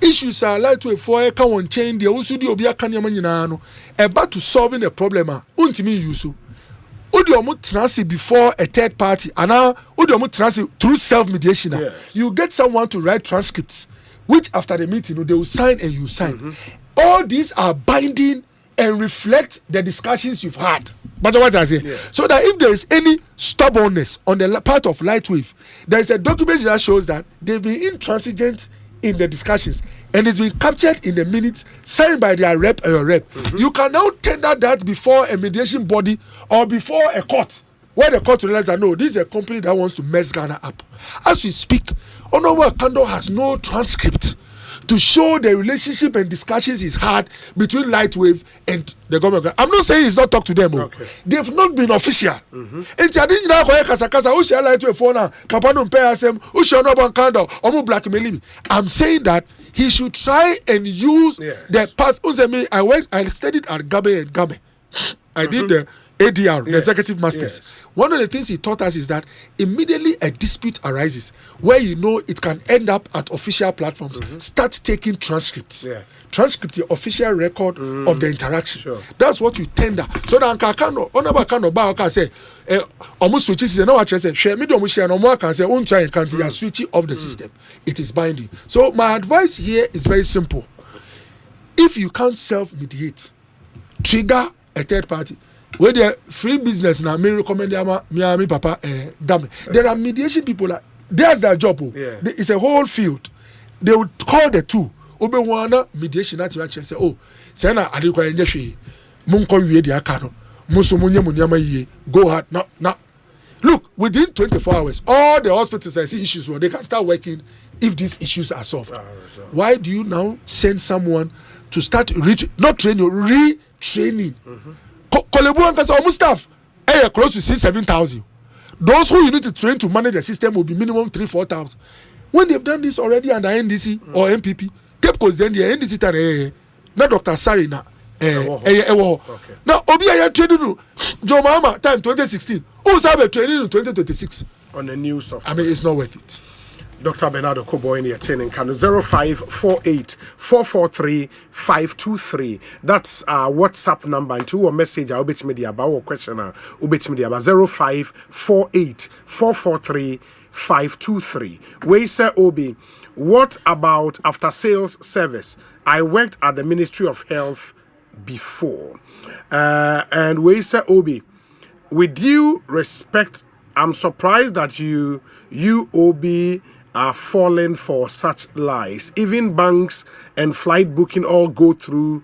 Issues are like to a foyer come on chain, they also do Obia Kanyamanino, about to solving a problem, untimi yusu. Transit before a third party and now transit through self-mediation. You get someone to write transcripts which after the meeting they will sign and you sign. All these are binding and reflect the discussions you've had. But what I say, so that if there is any stubbornness on the part of Lightwave, there is a document that shows that they've been intransigent in the discussions and it's been captured in the minutes signed by their rep and your rep. You can now tender that before a mediation body or before a court where the court realizes that no, this is a company that wants to mess Ghana up. As we speak, Honorable Kando has no transcript to show the relationship and discussions he's had between Lightwave and the government. I'm not saying he's not talked to them. They've not been official. And I didn't know who shall Lightwave for now. Kapano pay Asem, who shall not ban Kando, or more blackmail me. I'm saying that he should try and use the path. I studied at Gabe and Gabe. I did the ADR, the Executive Masters. One of the things he taught us is that immediately a dispute arises where you know it can end up at official platforms, start taking transcripts. Transcript the official record of the interaction. That's what you tender. So that Honorable Kano say, almost switches and no say, share me don't share no more can say, try and continue switching off the system. It is binding. So my advice here is very simple. If you can't self-mediate, trigger a third party. Where the free business now, me recommend me papa Dame. There are mediation people there's their job. It's a whole field. They would call the two. obewana mediation at your say oh sena adekwa enye hwe monko wie dia aka no muso munye munyama yie go hard now look within 24 hours all the hospitals I see issues where they can start working if these issues are solved. Why do you now send someone to start retraining? Kolebu and kasa almost staff close to 6,000-7,000. Those who you need to train to manage the system will be minimum 3,000-4,000. When they've done this already under NDC or MPP, keep cause then the NDC tare not Dr. Sari na now obi aye training Joe Mama time 2016. Who sabe training in 2026 on the new software? I mean it's not worth it. Dr. Bernardo Kobo in your training can 0548 443 523. That's our WhatsApp number. And to a message, I'll bet me the about question. Ubet me the about 0548 443 523. We say Obi, what about after sales service? I worked at the Ministry of Health before. And we say Obi, with due respect, I'm surprised that you Obi are falling for such lies. Even banks and flight booking all go through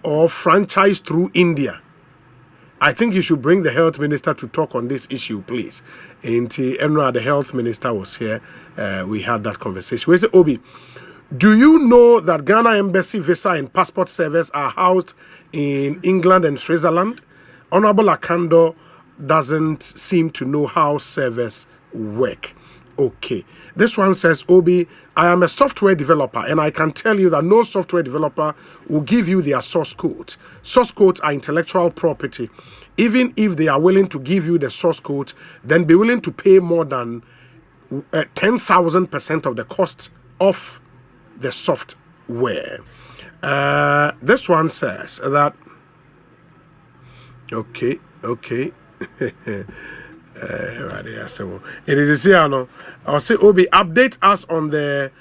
or franchise through India. I think you should bring the health minister to talk on this issue, please. And Enra, the health minister, was here. We had that conversation. We say, Obi, do you know that Ghana Embassy Visa and Passport Service are housed in England and Switzerland? Honorable Akando doesn't seem to know how service work. Okay. This one says, Obi, I am a software developer and I can tell you that no software developer will give you their source code. Source codes are intellectual property. Even if they are willing to give you the source code, then be willing to pay more than 10,000% of the cost of the software. This one says that, okay. It is here now. I'll say Obi, update us on the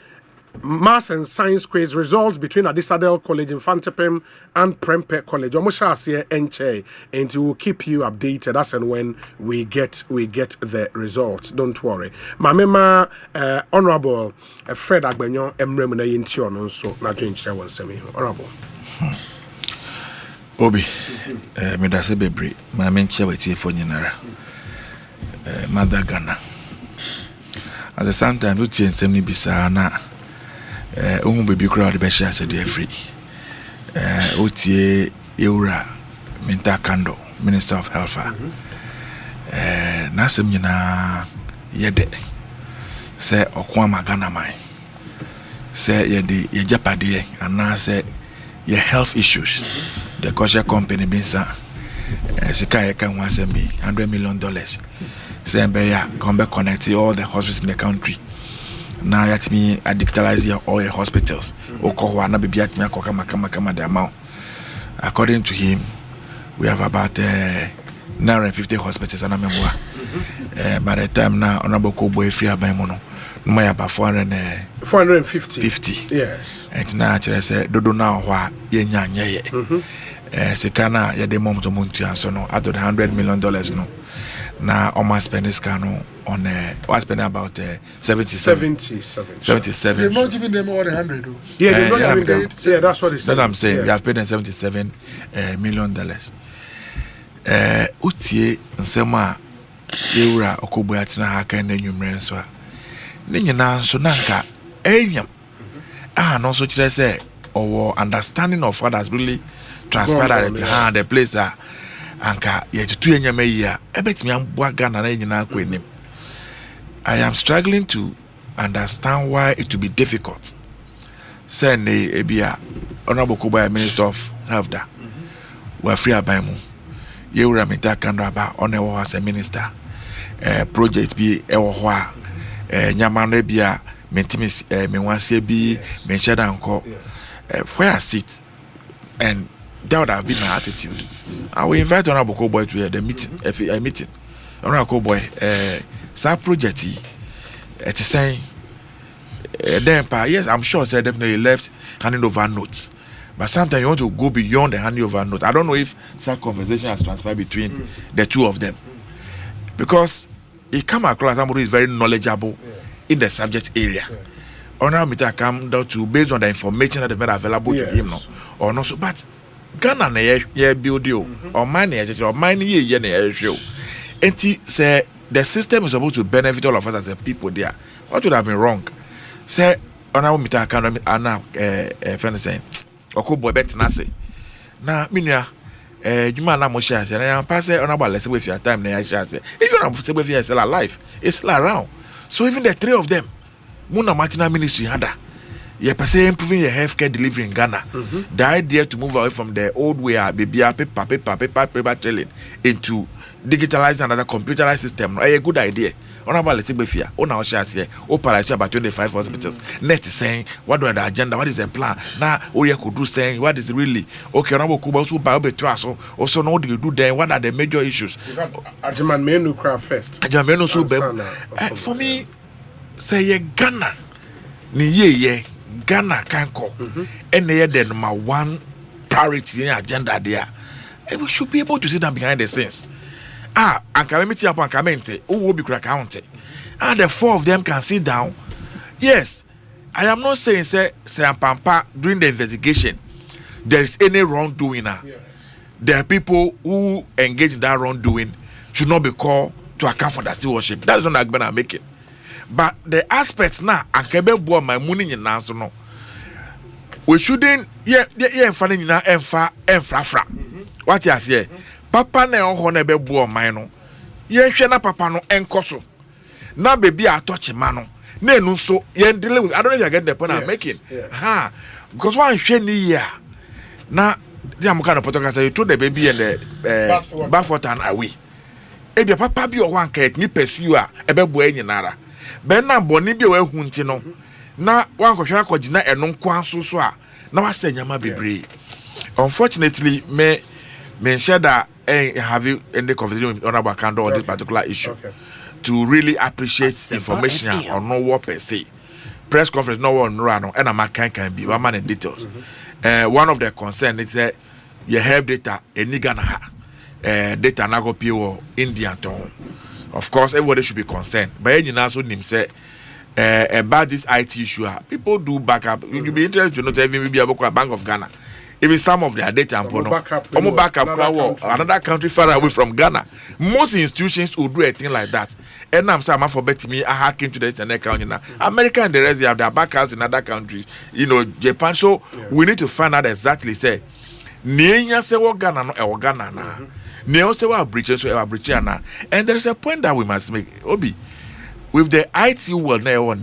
Maths and Science quiz results between Adisadel College in Fantepem and Prempeh College. Almost here and we will keep you updated as and when we get the results. Don't worry. Mamema Honorable Fred Agbenyo Emremuna Yintion so na dwenche won semi. Honorable. Obi, me da se bebre, ma me nche wetie fo nyinara. Mother Ghana. At the same time, we change some bisa na baby crowd be share said they free. Otie Eura Minta Kando, Minister of Health. Na sem nyina yede say okwama Ghana mai. Say yede ye japade and say your health issues. The kosher company binsa Sika can once me $100 million. Say Beya come back connect all the hospitals in the country. Now at me I digitalize all the hospitals. Okohwana be at me kama the amount. According to him, we have about 950 hospitals and by the time now Honorable Kobo free abaimono. No about 450. Yes. And now I say dodo now wa yenya nyeye. Sekana ya de mom to muntu so no out of $100 million no. Now almost spend this cano on I spend about 77. They're not giving them all the 100 though. Yeah, they're not giving them. Yeah, that's what it's. That's what I'm saying. We have paid them $77 million. Utie nsema Eura Okobo atina haka na nwumre so a. Ne nyina so nanka enyam. No so kire say or understanding of what has really transpired behind the place anka yetutu enyama yi a ebetimi amboa Ghana na nyina akwenim. I am struggling to understand why it will be difficult. Say ne ebia Honorable Kuba Minister of Health da. We free abaimu. Ye wura mita kando aba onewo as a minister. Project bi ewo ho a nyama no bia mentimi menwase bi mencheda nko where I sit and that would have been my attitude. I will invite Honorable Koboy to the meeting, a meeting. Honorable Koboy, some project, it's saying, then, yes, I'm sure, sir, definitely left handing over notes. But sometimes you want to go beyond the handing over notes. I don't know if some conversation has transpired between the two of them. Because he come across somebody who is very knowledgeable in the subject area. Honorable Mita come down to based on the information that is made available to him, no, or not so. But Ghana na ye build you, or mine or mine ye na show. And say the system is supposed to benefit all of us as the people there. What would have been wrong? Say Honorable Mita come ana friend saying, "Oko boy bet na say." Na minia Juma na mo share say na pass Honorable let's with your time na ya share say. If you want to with your still alive, it's still around. So even the three of them Muna Martina Ministry had improving your healthcare delivery in Ghana. The idea to move away from the old way paper trailing into digitalized another computerized system. A good idea. On about let's say fear. On our shares here. About 25 hospitals. Net is saying what do the agenda? What is the plan? Now we could do saying what is really okay. Now Kuba also buy trust. Also know what do you do then? What are the major issues? Ajiman menu craft first. Ajiman menu so for me. Say ye Ghana ni ye Ghana can't and they the number one priority agenda there. And we should be able to sit down behind the scenes. And can meet up on Kamente, who will be counted. And the four of them can sit down. Yes, I am not saying say Pampa during the investigation there is any wrongdoing now. There are people who engage in that wrongdoing should not be called to account for that stewardship. That is not the argument I'm making. But the aspects now, and kebe boy my money in answer no. We shouldn't funny in enfra. What you say? Papa ne on be boy my no. Ye na papa no enkoso. Na baby a touch man no. Ne no so ye deal with. I don't know if you get the point I'm making. Because one share ni ya. Na the am kind of protocol say you told the baby and the bathwater and away. Ebi papa bi o wan ka ni pursue a ebe boy nyinara. Ben na boni bi we hu nti no na wan ko hwara kogina eno nkwan so a na wase nyama bebre. Unfortunately me share that have you in the conversation with Honorable Kando on this particular issue to really appreciate information on no what per se. Press conference no one no and a can be one man in details. One of the concern is that you have data in Ghana data na go pure Indian town. Of course, everybody should be concerned. But you also name say about this IT issue. People do backup. You'll be interested to know even maybe about Bank of Ghana. Even some of their data and backup another country far away from Ghana. Most institutions will do a thing like that. And I'm saying, for betting me, I hacking to the internet account. America and the rest they have their backups in other countries. Japan. So we need to find out exactly say. Nienya se wo Ghana no e Ghana na. And there is a point that we must make. Obi, with the IT world now,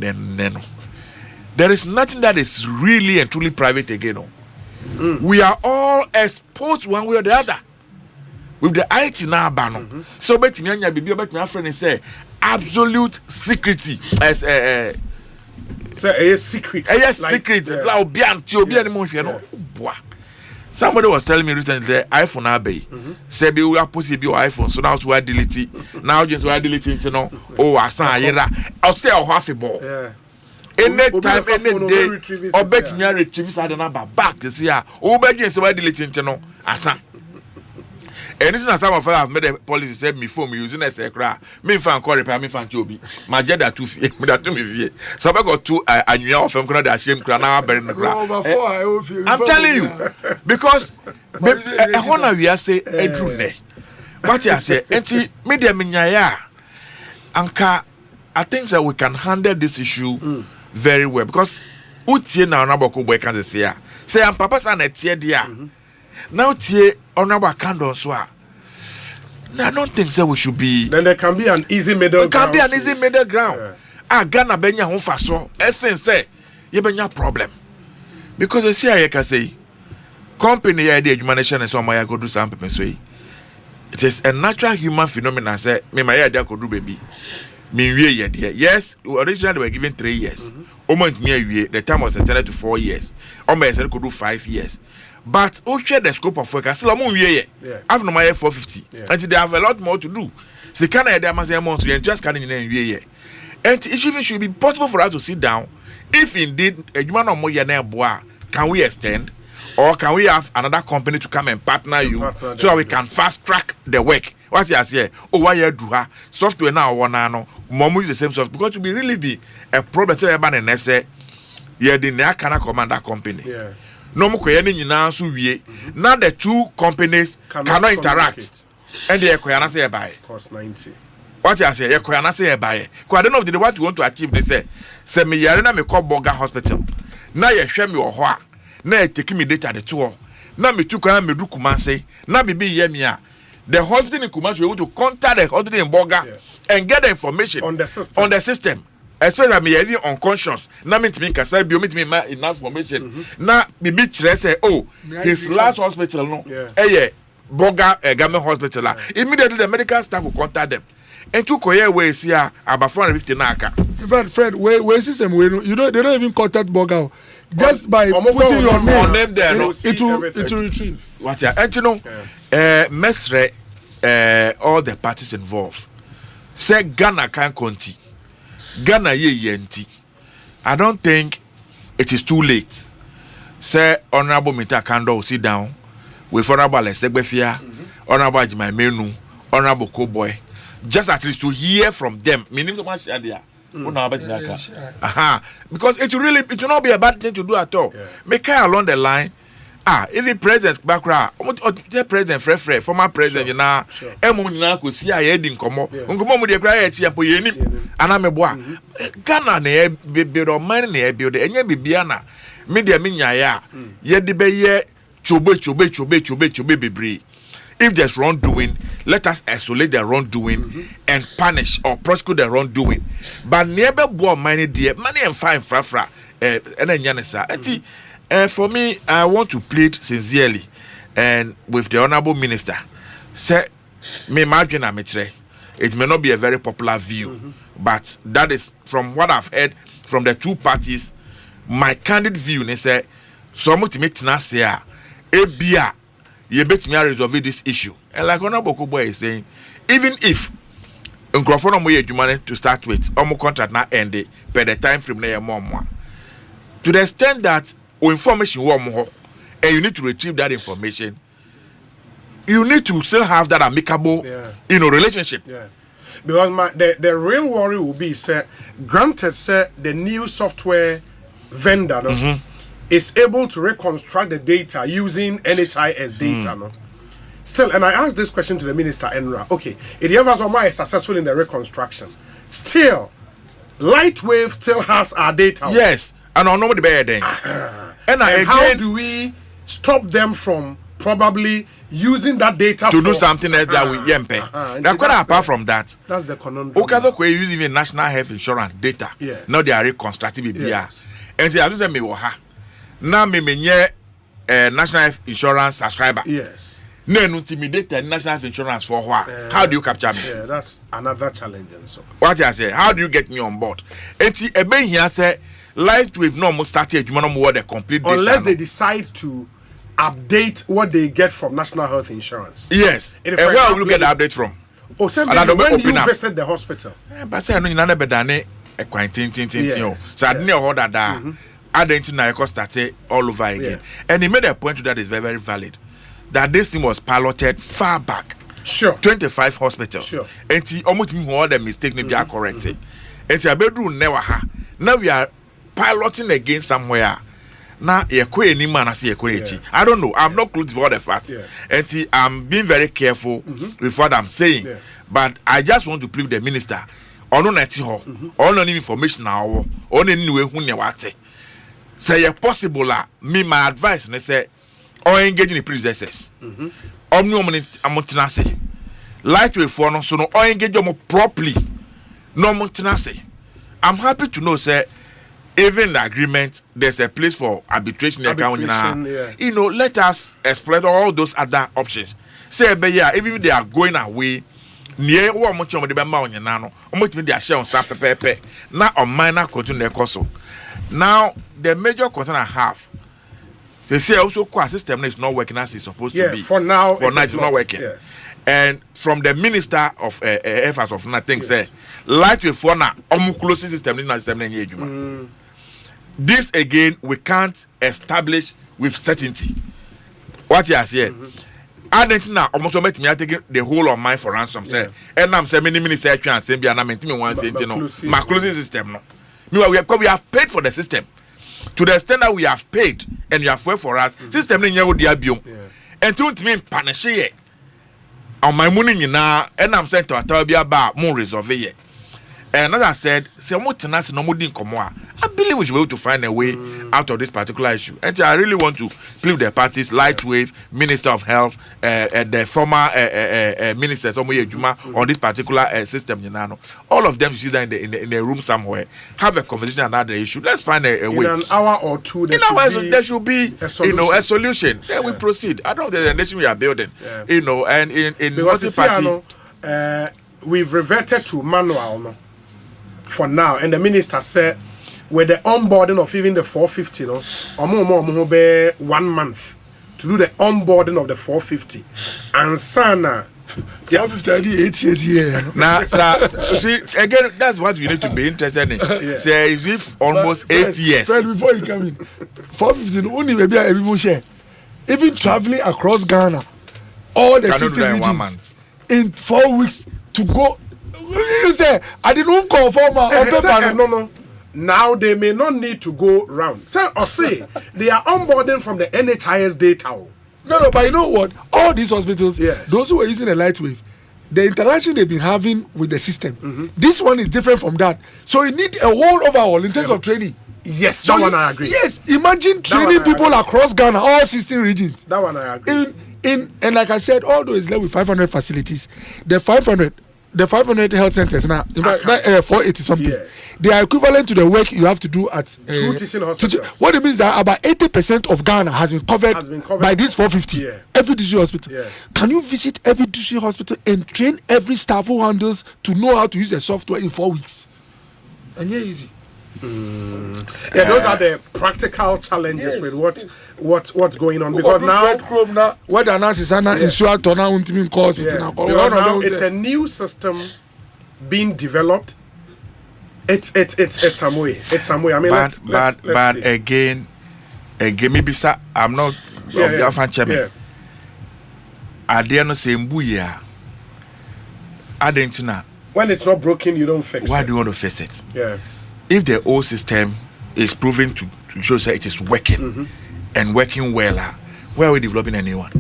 there is nothing that is really and truly private again. We are all exposed one way or the other. With the IT now, so bet me and baby, bet my friend say absolute secrecy as a secret. Secret. Somebody was telling me recently iPhone abe. Say be we are possible iPhone, so now to I delete it. Now just I delete it, you know. Oh, asan yera. I'll say I'll have a ball. Any time, any day, or bet me I retrieve the number back this year. Oh, bet you say I delete it, you know. Asan. And this is some of us have made a policy said me for me using a secret. Me fan call repair me fan Joby. My jada two me that to me here. So I got two and you of them that shame crown now bearing the ground. I'm telling you because I wanna we are say edrune. What you say? Enti media minyaya. Anka I think that we can handle this issue very well because utie na onaboko boy can say I'm papa san etie dia. Now tie honorable candle so I don't think so we should be. Then there can be an easy middle ground. There can be an easy middle ground. Ghana benya hon faso. Essence say you benya problem. Because you see I can say company idea humanation and so my go do something so it is a natural human phenomenon say me my idea could do baby. Me yes, originally they were given 3 years. The time was extended to 4 years. Could do 5 years. But share the scope of work. I still I've no my 450. And they have a lot more to do. So can I just can't and it even should be possible for us to sit down. If indeed a human or more can we extend? Or can we have another company to come and partner you so that we can fast track the work? What you say? Oh, why you do her software now? One no, mom use the same software because it will really be a problem to everybody and say ye di na kana commander company Yeah. no mo koye ni nyina so wie now the two companies cannot interact and they koya na say buy cost 90. what you say ye koya na say buy ko I don't know if they what you want to achieve they say me yare na me call Burger Hospital na ye hwe me wo ho a na e take me data the two na me tu kwa me du Kumase na bibi ye me a the hospital in Kumase we want to contact the hospital in Burger and get the information on the system especially me using unconscious na me timi kasa bi o me timi ma enough information na bibi kire say oh his last hospital no Burger government hospital immediately the medical staff will contact them and to koye we see about 450 naka. In fact, Fred, where system we you know they don't even contact Burger just by putting your name there. It will retrieve. What ya? And you know, mesre all the parties involved. Say Ghana can conti. Ghana ye yenti. I don't think it is too late. Say Honorable Mita Kando will sit down with Honorable Segbefia, Honorable Jimmy Menu, Honorable Cowboy, just at least to hear from them. Meaning so much idea. Because it will not be a bad thing to do at all. Make her along the line. Even President background, the President Frefre, former President, you know, Emunina could see a heading come up. Uncommon with the cry here for Yenim, and I'm a boy. Ghana, ne build or mine, ne build, and ye be Biana, media minya, ye de be chobe, be. If there's wrongdoing, let us isolate the wrongdoing and punish or prosecute the wrongdoing. But never boy money dear, money and fine frafra, and then Yanisa. For me, I want to plead sincerely and with the Honorable Minister. Say, me imagine it may not be a very popular view, but that is from what I've heard from the two parties. My candid view, they say, so much me say, Ebia, you bet me resolve this issue. And like Honorable Kubo is saying, even if to start with, contract not ended by the time frame near more. To the extent that information and you need to retrieve that information, you need to still have that amicable relationship. Because the real worry will be granted the new software vendor is able to reconstruct the data using NHIS data. No? Still, and I asked this question to the Minister Enra. Okay, if the others are successful in the reconstruction, still Lightwave still has our data. Yes, and I know the better. And how do we stop them from probably using that data to do something else that we yempe? Apart from that, that's the conundrum. Okay, we use even national health insurance data. Now they are reconstructing BBR. And they are using me now me national health insurance subscriber. Yes. No intimidate national health insurance for what? How do you capture me? Yeah, that's another challenge. So. What I say? How do you get me on board? And Ebe here say. Life with no more started the complete data. Unless they decide to update what they get from National Health Insurance. Yes. And where will you get the update from? When you visit the hospital. But say no you be done a quarantine. So I didn't hold that I didn't know started all over again. And he made a point that is very, very valid. That this thing was piloted far back. Sure. 25 hospitals. Sure. And he almost all the mistakes maybe are corrected. And he bedroom never now we are piloting again somewhere. Now, I don't know. I'm not close to all the facts. And I'm being very careful with what I'm saying. But I just want to plead the minister. On any information now, on any way who say possible me my advice and say or engage in the predecessors. Omni Lightwave for no so no or engage properly. No montinase. I'm happy to know say even the agreement, there's a place for arbitration. You know, let us explore all those other options. Say, but yeah, even if they are going away, near what much of the Bama on your nano, almost they are sharing some pepe, now on minor continue their cost. Now, the major concern I have, they say also core system is not working as it's supposed to be. For now, it's not working. Yes. And from the Minister of Affairs of Nothing, say, like with for now, closing system in the system. This again, we can't establish with certainty. What you are saying? I don't know. Almost me taking the whole of mine for ransom. Say, and I'm saying many ministers and saying, "Be an amendment one saying, you know, my closing system." No, we have paid for the system. to the extent that we have paid and you have worked for us, system in your diabium. And to me, punish it. On my money now, and I'm saying to a Tabia bar, more resolve it. And as I said, I believe we should be able to find a way out of this particular issue. And I really want to plead the parties, Lightwave, Minister of Health, and the former Minister Juma on this particular system. All of them sit there in a room somewhere, have a conversation on that issue. Let's find a way. In an hour or two, there should be a solution. Then we proceed. I don't know the nation we are building. And in multi-party, we've reverted to manual for now, and the minister said with the onboarding of even the 450, be 1 month to do the onboarding of the 450, and sana 450 8 years here. Now, see again, that's what you need to be interested in. Say if almost 8 years. Before you come in, 450 only maybe every more share. Even traveling across Ghana, all the 60 regions in 4 weeks to go. You say I didn't confirm no. Now they may not need to go round. Say Osei, they are onboarding from the NHIS data. No, but you know what? All these hospitals, those who are using a light wave, the interaction they've been having with the system, this one is different from that. So you need a whole overhaul in terms of training. Yes, so that one I agree. Yes, imagine training people across Ghana, all 16 regions. That one I agree. And like I said, although it's left with 500 facilities, the 500 health centers now, 480 something. They are equivalent to the work you have to do at two teaching hospitals. What it means that about 80% of Ghana has been covered by this 450. Every district hospital. Can you visit every district hospital and train every staff who handles to know how to use the software in 4 weeks? And easy. Yeah, those are the practical challenges with what's going on, because now what the analysis now it's a new system being developed. It's some way. I mean, but again, maybe I'm not chairman. I dare not say mbuya. I didn't know. When it's not broken, you don't fix it. Why do you want to fix it? Yeah. If the old system is proven to show that it is working and working well, why are we developing a new one?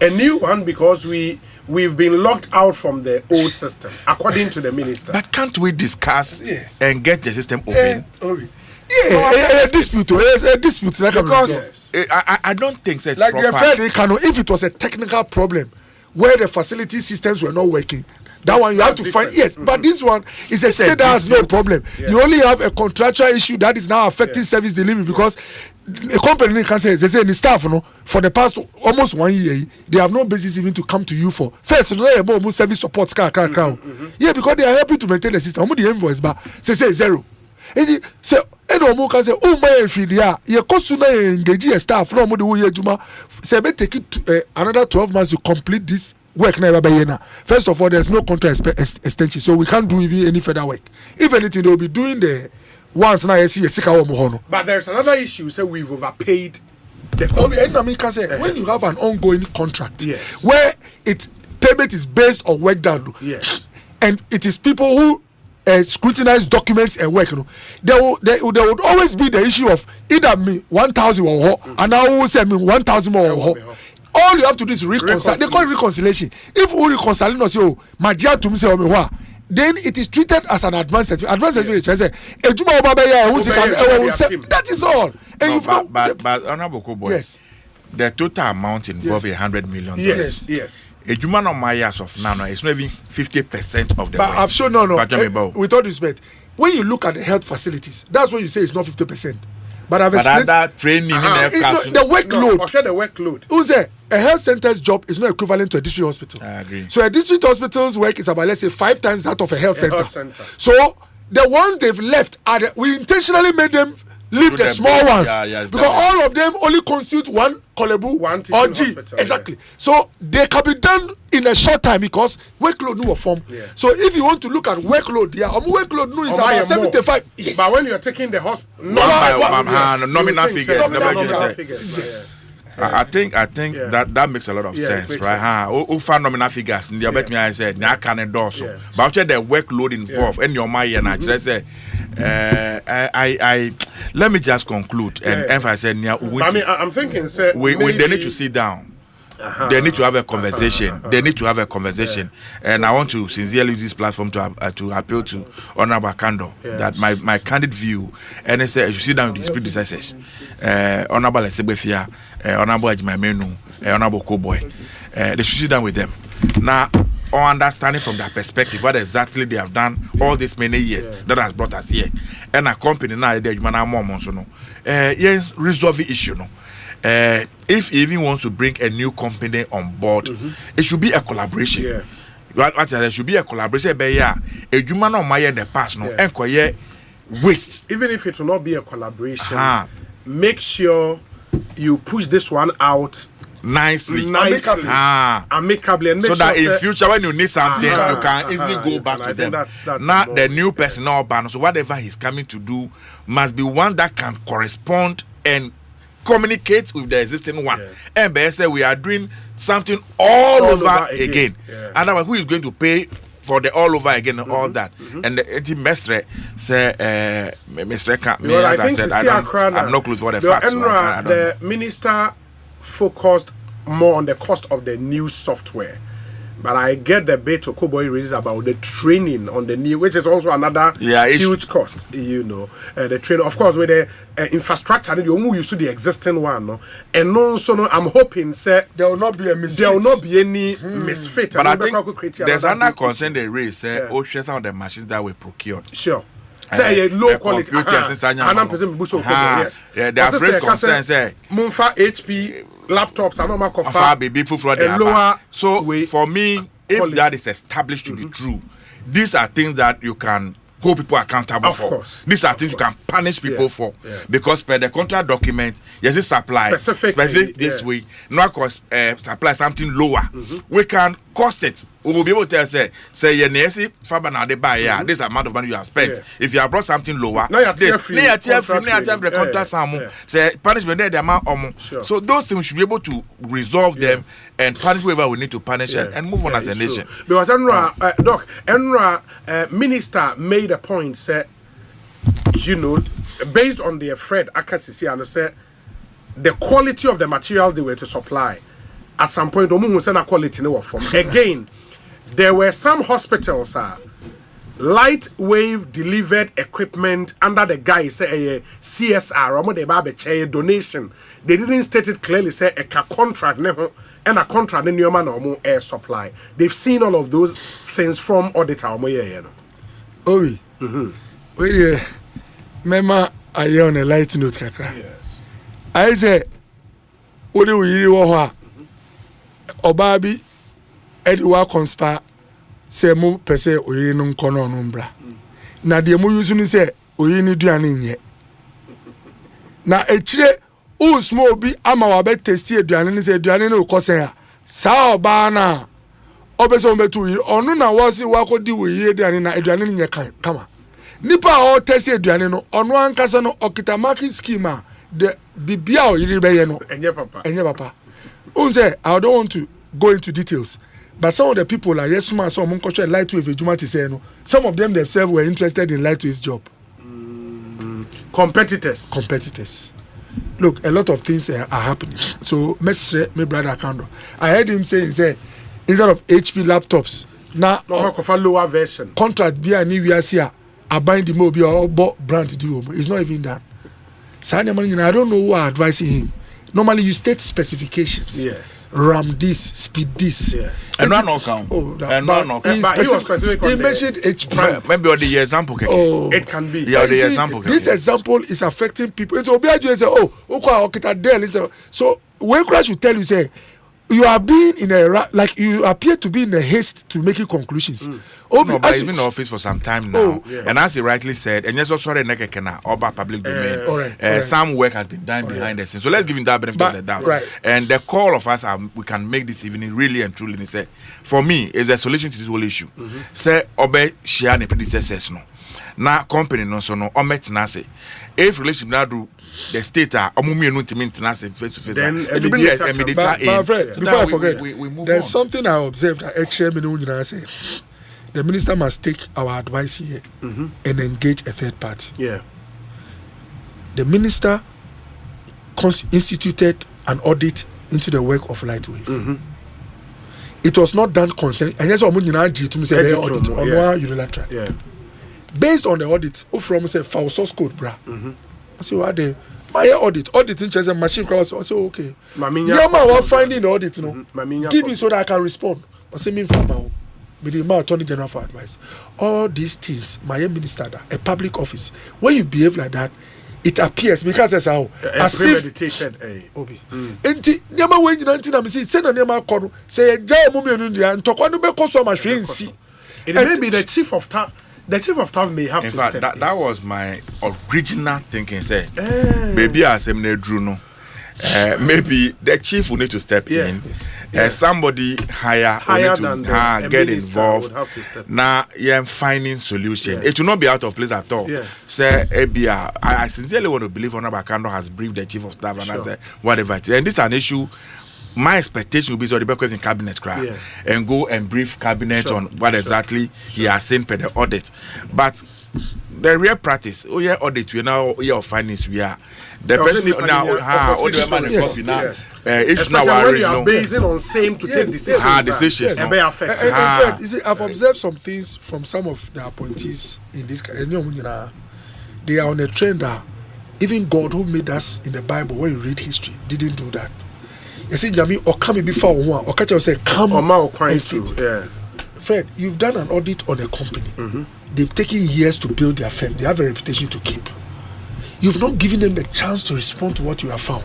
A new one because we've been locked out from the old system, according to the minister. But can't we discuss and get the system open? A dispute. A dispute. Because I don't think so. Like you said, if it was a technical problem where the facility systems were not working, that one you have to find. Yes, but this one is a state that has no problem. You only have a contractual issue that is now affecting service delivery, because a company can say they say the staff for the past almost 1 year they have no basis even to come to you for first service support yeah, because they are helping to maintain the system. The invoice but say zero. And say any can say oh my fidia you cost to engage a staff from the way juma say be take it another 12 months to complete this work. First of all, there's no contract extension, so we can't do even any further work. If anything, they'll be doing the once now. But there's another issue. So we've overpaid the company. When you have an ongoing contract, where its payment is based on work done, and it is people who scrutinize documents and work, there would always be the issue of either me 1,000 or and I will say me 1,000 more. All you have to do is reconcile. They call it reconciliation. If we reconcile, no say oh, magia to me say then it is treated as an advance certificate. Advance certificate. That is all. But Honorable Kobo, yes, the total amount involved $100 million. Yes. A human on my years of now it's not even 50% of the. But I've shown with all respect, when you look at the health facilities, that's when you say it's not 50%. But I've explained that training the workload. The workload. Who's there? A health center's job is not equivalent to a district hospital. I agree. So a district hospital's work is about, let's say, 5 times that of a health center. So the ones they've left we intentionally made them leave the small ones because all of them only constitute one Kolebu or G. Exactly. So they can be done in a short time because workload no form. So if you want to look at workload, workload no is about 75. But when you're taking the hospital, nominal figures. Yes. I think that makes a lot of sense, right? Ufa nominal figures. The bet me I said na can endorse. But the workload involved and your mind and I say I let me just conclude and emphasize. I mean, I'm thinking, sir, we they need to sit down. They need to have a conversation. They need to have a conversation, and I want to sincerely use this platform to appeal to Honorable Kando that my candid view, and I say you sit down with these predecessors, Honorable Esebefia, Honorable Ajimamenu, Honorable Koboy, they should sit down with them now. Or understanding from their perspective what exactly they have done all these many years that has brought us here, and a company now they yes resolve the issue no. If he even wants to bring a new company on board, it should be a collaboration. There should be a collaboration. But a human on my in the past, no, and waste. Even if it will not be a collaboration, make sure you push this one out nicely, amicably, and make so sure that in future when you need something, you can easily go back to them. That's not the new personal ban. So whatever he's coming to do must be one that can correspond and communicate with the existing one. And say we are doing something all over again. Otherwise, who is going to pay for the all over again and all that? And the mestre say mestre can't me, as I said, I'm not close for the facts. The minister focused more on the cost of the new software. But I get the bit Okoboy raises about the training on the new, which is also another huge cost. You know, the training, of course, with the infrastructure, you move used to the existing one, no? And no, so no, I'm hoping, sir, there will not be a misfit. There will not be any misfit. But I think there's another concern they raise, sir. Some of the machines that were procured. Sure. Say low quality. Yes. Yeah, there are great concerns. Munfa HP laptops are not lower. So for me, if quality. That is established to be true, these are things that you can hold people accountable for. Course. These are things you can punish people for. Because per the contract document, yes, it's supply specific this way, not cost supply something lower. We can cost it. We will be able to say yes, Fabana de buy this amount of money you have spent. If you have brought something lower, the contract say punishment there the amount so those things we should be able to resolve them and punish whoever we need to punish and move on as a nation. Because Enra minister made a point, said, you know, based on the Fred Akasisi and said the quality of the materials they were to supply at some point quality no from again. There were some hospitals, light wave delivered equipment under the guy say a CSR or donation. They didn't state it clearly, say a contract and a contract in your man or air supply. They've seen all of those things from auditor. Oh, wait, Mema, I on a light note, Kakra. Yes. I say, what do we do? Obabi Edwa conspire say mo pese oyiri no nkono no mbra na de mo yusu ni say oyiri ni duane nye na echire usmo bi ama wa be testi aduane ni say aduane no kosen a sa oba na obese o betu oyiri onu na wasi wakodi oyiri aduane na aduane ni nye kan kama nipa o testi aduane no onu ankasa no okita market scheme a de bibia oyiri be ye no enye papa unse I don't want to go into details. But some of the people like yes, man, some light wave to say no. Some of them themselves were interested in light wave's job. Competitors. Look, a lot of things are happening. So, message my brother Kando. I heard him saying, instead of HP laptops, now lower version contract be a new year here. I buy the mobile or brand deal. It's not even done. I don't know who are advising him. Normally, you state specifications. Yes. RAM this, speed this. Yes. And not count. Oh, and not count. He was specific. He mentioned HP. Maybe the example. Oh, it can be. Yeah, the example. This example is affecting people. So, be say, oh, okay, so when Crash will tell you, say, you are being in a like you appear to be in a haste to making conclusions. No, but he's been in office for some time now, and as he rightly said, and yes, also the public domain. Some work has been done behind the scenes, so let's give him that benefit of the doubt. Right. And the call of us, we can make this evening really and truly. Say, for me, is a solution to this whole issue. Say, obey share the predecessors no. na company no so no ometena say if relationship na do the state omumi enu ntimi ntena say face to face then it will be immediate before I forget we there's something I observed that chairman say the minister must take our advice here and engage a third party. Yeah. The minister instituted an audit into the work of Lightwave. It was not done consent. And yes, audit unilateral. Yeah. Based on the audit, from say file source code, bra. I say what they my audit in charge of machine crowd. I say okay. Yama was finding the audit, give me so that I can respond. I say me from with the Attorney General for advice. All these things, my minister, a public office, when you behave like that, it appears because as how as premeditated obi enti nyama we nyina nti na me say na nyama akọ say ja mu me nu dia ntokwa no be koso ma hwensi. It may be the chief of staff may have in to fact step that was my original thinking say maybe asem na dru no maybe the chief will need to step in. Somebody higher will need to get involved. Now, you're finding solution. It will not be out of place at all. Say, I sincerely want to believe Honorable Kando has briefed the chief of staff and I say whatever it is. And this is an issue. My expectation will be so the because in cabinet and go and brief cabinet on what exactly he has seen per the audit. But the real practice, audit, we now findings we are. The person now, it's now when you are basing on same to take decisions. In fact, you see, I've observed some things from some of the appointees in this. They are on a trend that even God who made us in the Bible, when you read history, didn't do that. You see, Jami, or come before one, or catch us say, come and sit. Fred, you've done an audit on a company. They've taken years to build their firm. They have a reputation to keep. You've not given them the chance to respond to what you have found.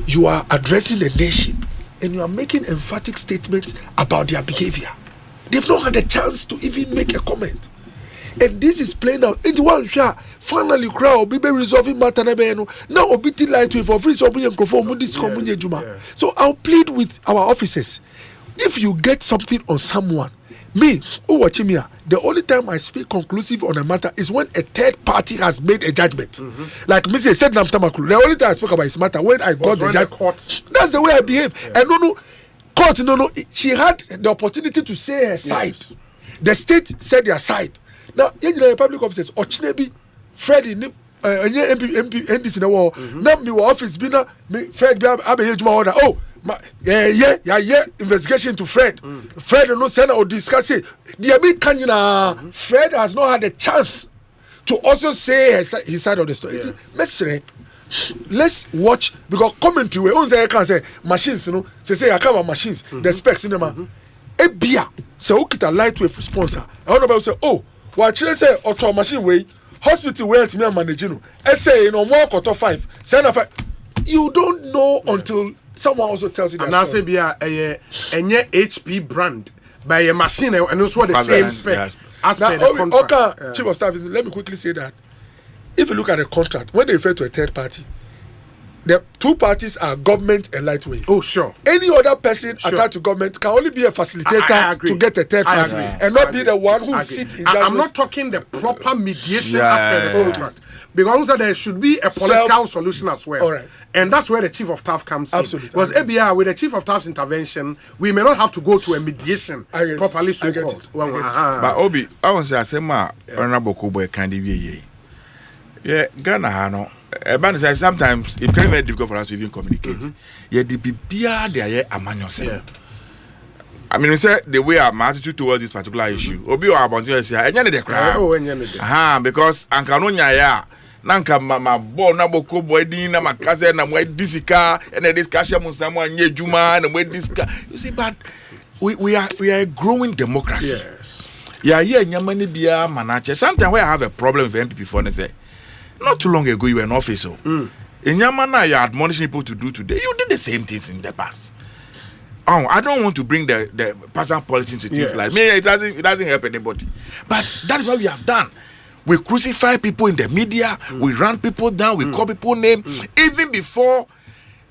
You are addressing the nation and you are making emphatic statements about their behavior. They've not had a chance to even make a comment. And this is playing out into one shot. Finally, crowd be resolving matter now. Obiti light with for free so So I'll plead with our officers. If you get something on someone, me, the only time I speak conclusive on a matter is when a third party has made a judgment. Like me said, the only time I spoke about this matter when I got the judgment. That's the way I behave. And court, she had the opportunity to say her side. The state said their side. Now, public officers, Ochnebi, Freddie, MP, NDC in the war. Now, me office, Fred, order. Oh. Investigation to Fred. Fred no send or discuss it. Fred has not had a chance to also say his side of the story. Let's watch because commentary we only can say machines, say I come machines, the specs in them. A beer, say okay, lightweight sponsor. I want to say, oh, what you say auto machine way, hospital way to me managing. Say more quarter 5, send a 5. You don't know until someone also tells you that. And I say, be a HP brand by a machine, and also the same spec as per the contract. Chief of Staff, let me quickly say that if you look at the contract, when they refer to a third party, the two parties are government and Lightwave. Oh, sure. Any other person attached to government can only be a facilitator to get a third party and not be the one who sits in judgment. I'm not talking the proper mediation aspect of the contract. Because there should be a political solution as well. All right. And that's where the chief of staff comes in. Because ABR, with the chief of staff's intervention, we may not have to go to a mediation properly. But Obi, I want to say, Honorable Kubo, can be yeah, Ghana, sometimes it can be very difficult for us to even communicate. Yeah, the BBR, they are a man. I mean, say the way my attitude towards this particular issue. Obi or about to say, I need the crowd. Because Ankanonia, yeah. Nanka mama bo na boko boy din na makaze na mwe disika and this kasha musamo anye juma and mwe disika. You see, but we are a growing democracy. Yes. Yeah, nyamani bia manache. Sometimes when I have a problem with MPP for say, not too long ago you were in office. In Yamana you are admonishing people to do today. You did the same things in the past. Oh, I don't want to bring the personal politics to things like me. It doesn't help anybody. But that's what we have done. We crucify people in the media. We run people down. We call people names. Even before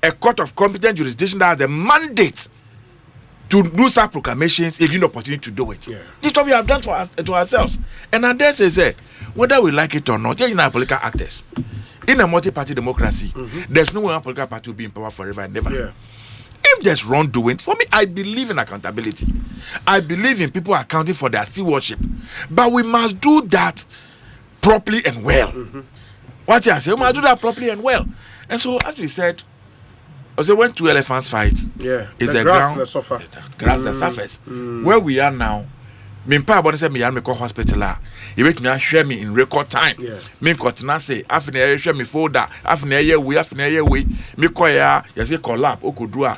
a court of competent jurisdiction that has a mandate to do such proclamations, they give an opportunity to do it. This is what we have done to ourselves. And I dare say, whether we like it or not, you know, political actors. In a multi-party democracy, there's no one political party will be in power forever and never. Yeah. If there's wrongdoing, for me, I believe in accountability. I believe in people accounting for their stewardship. But we must do that properly and well. What you say? We must do that properly and well. And so, as we said, when two elephants fight, is the grass ground, suffer. Grass the surface. Where we are now, me pa body say me yan me call hospital a you bet me share me in record time. Me continue say after share me folder after we me call ya say collab okudu a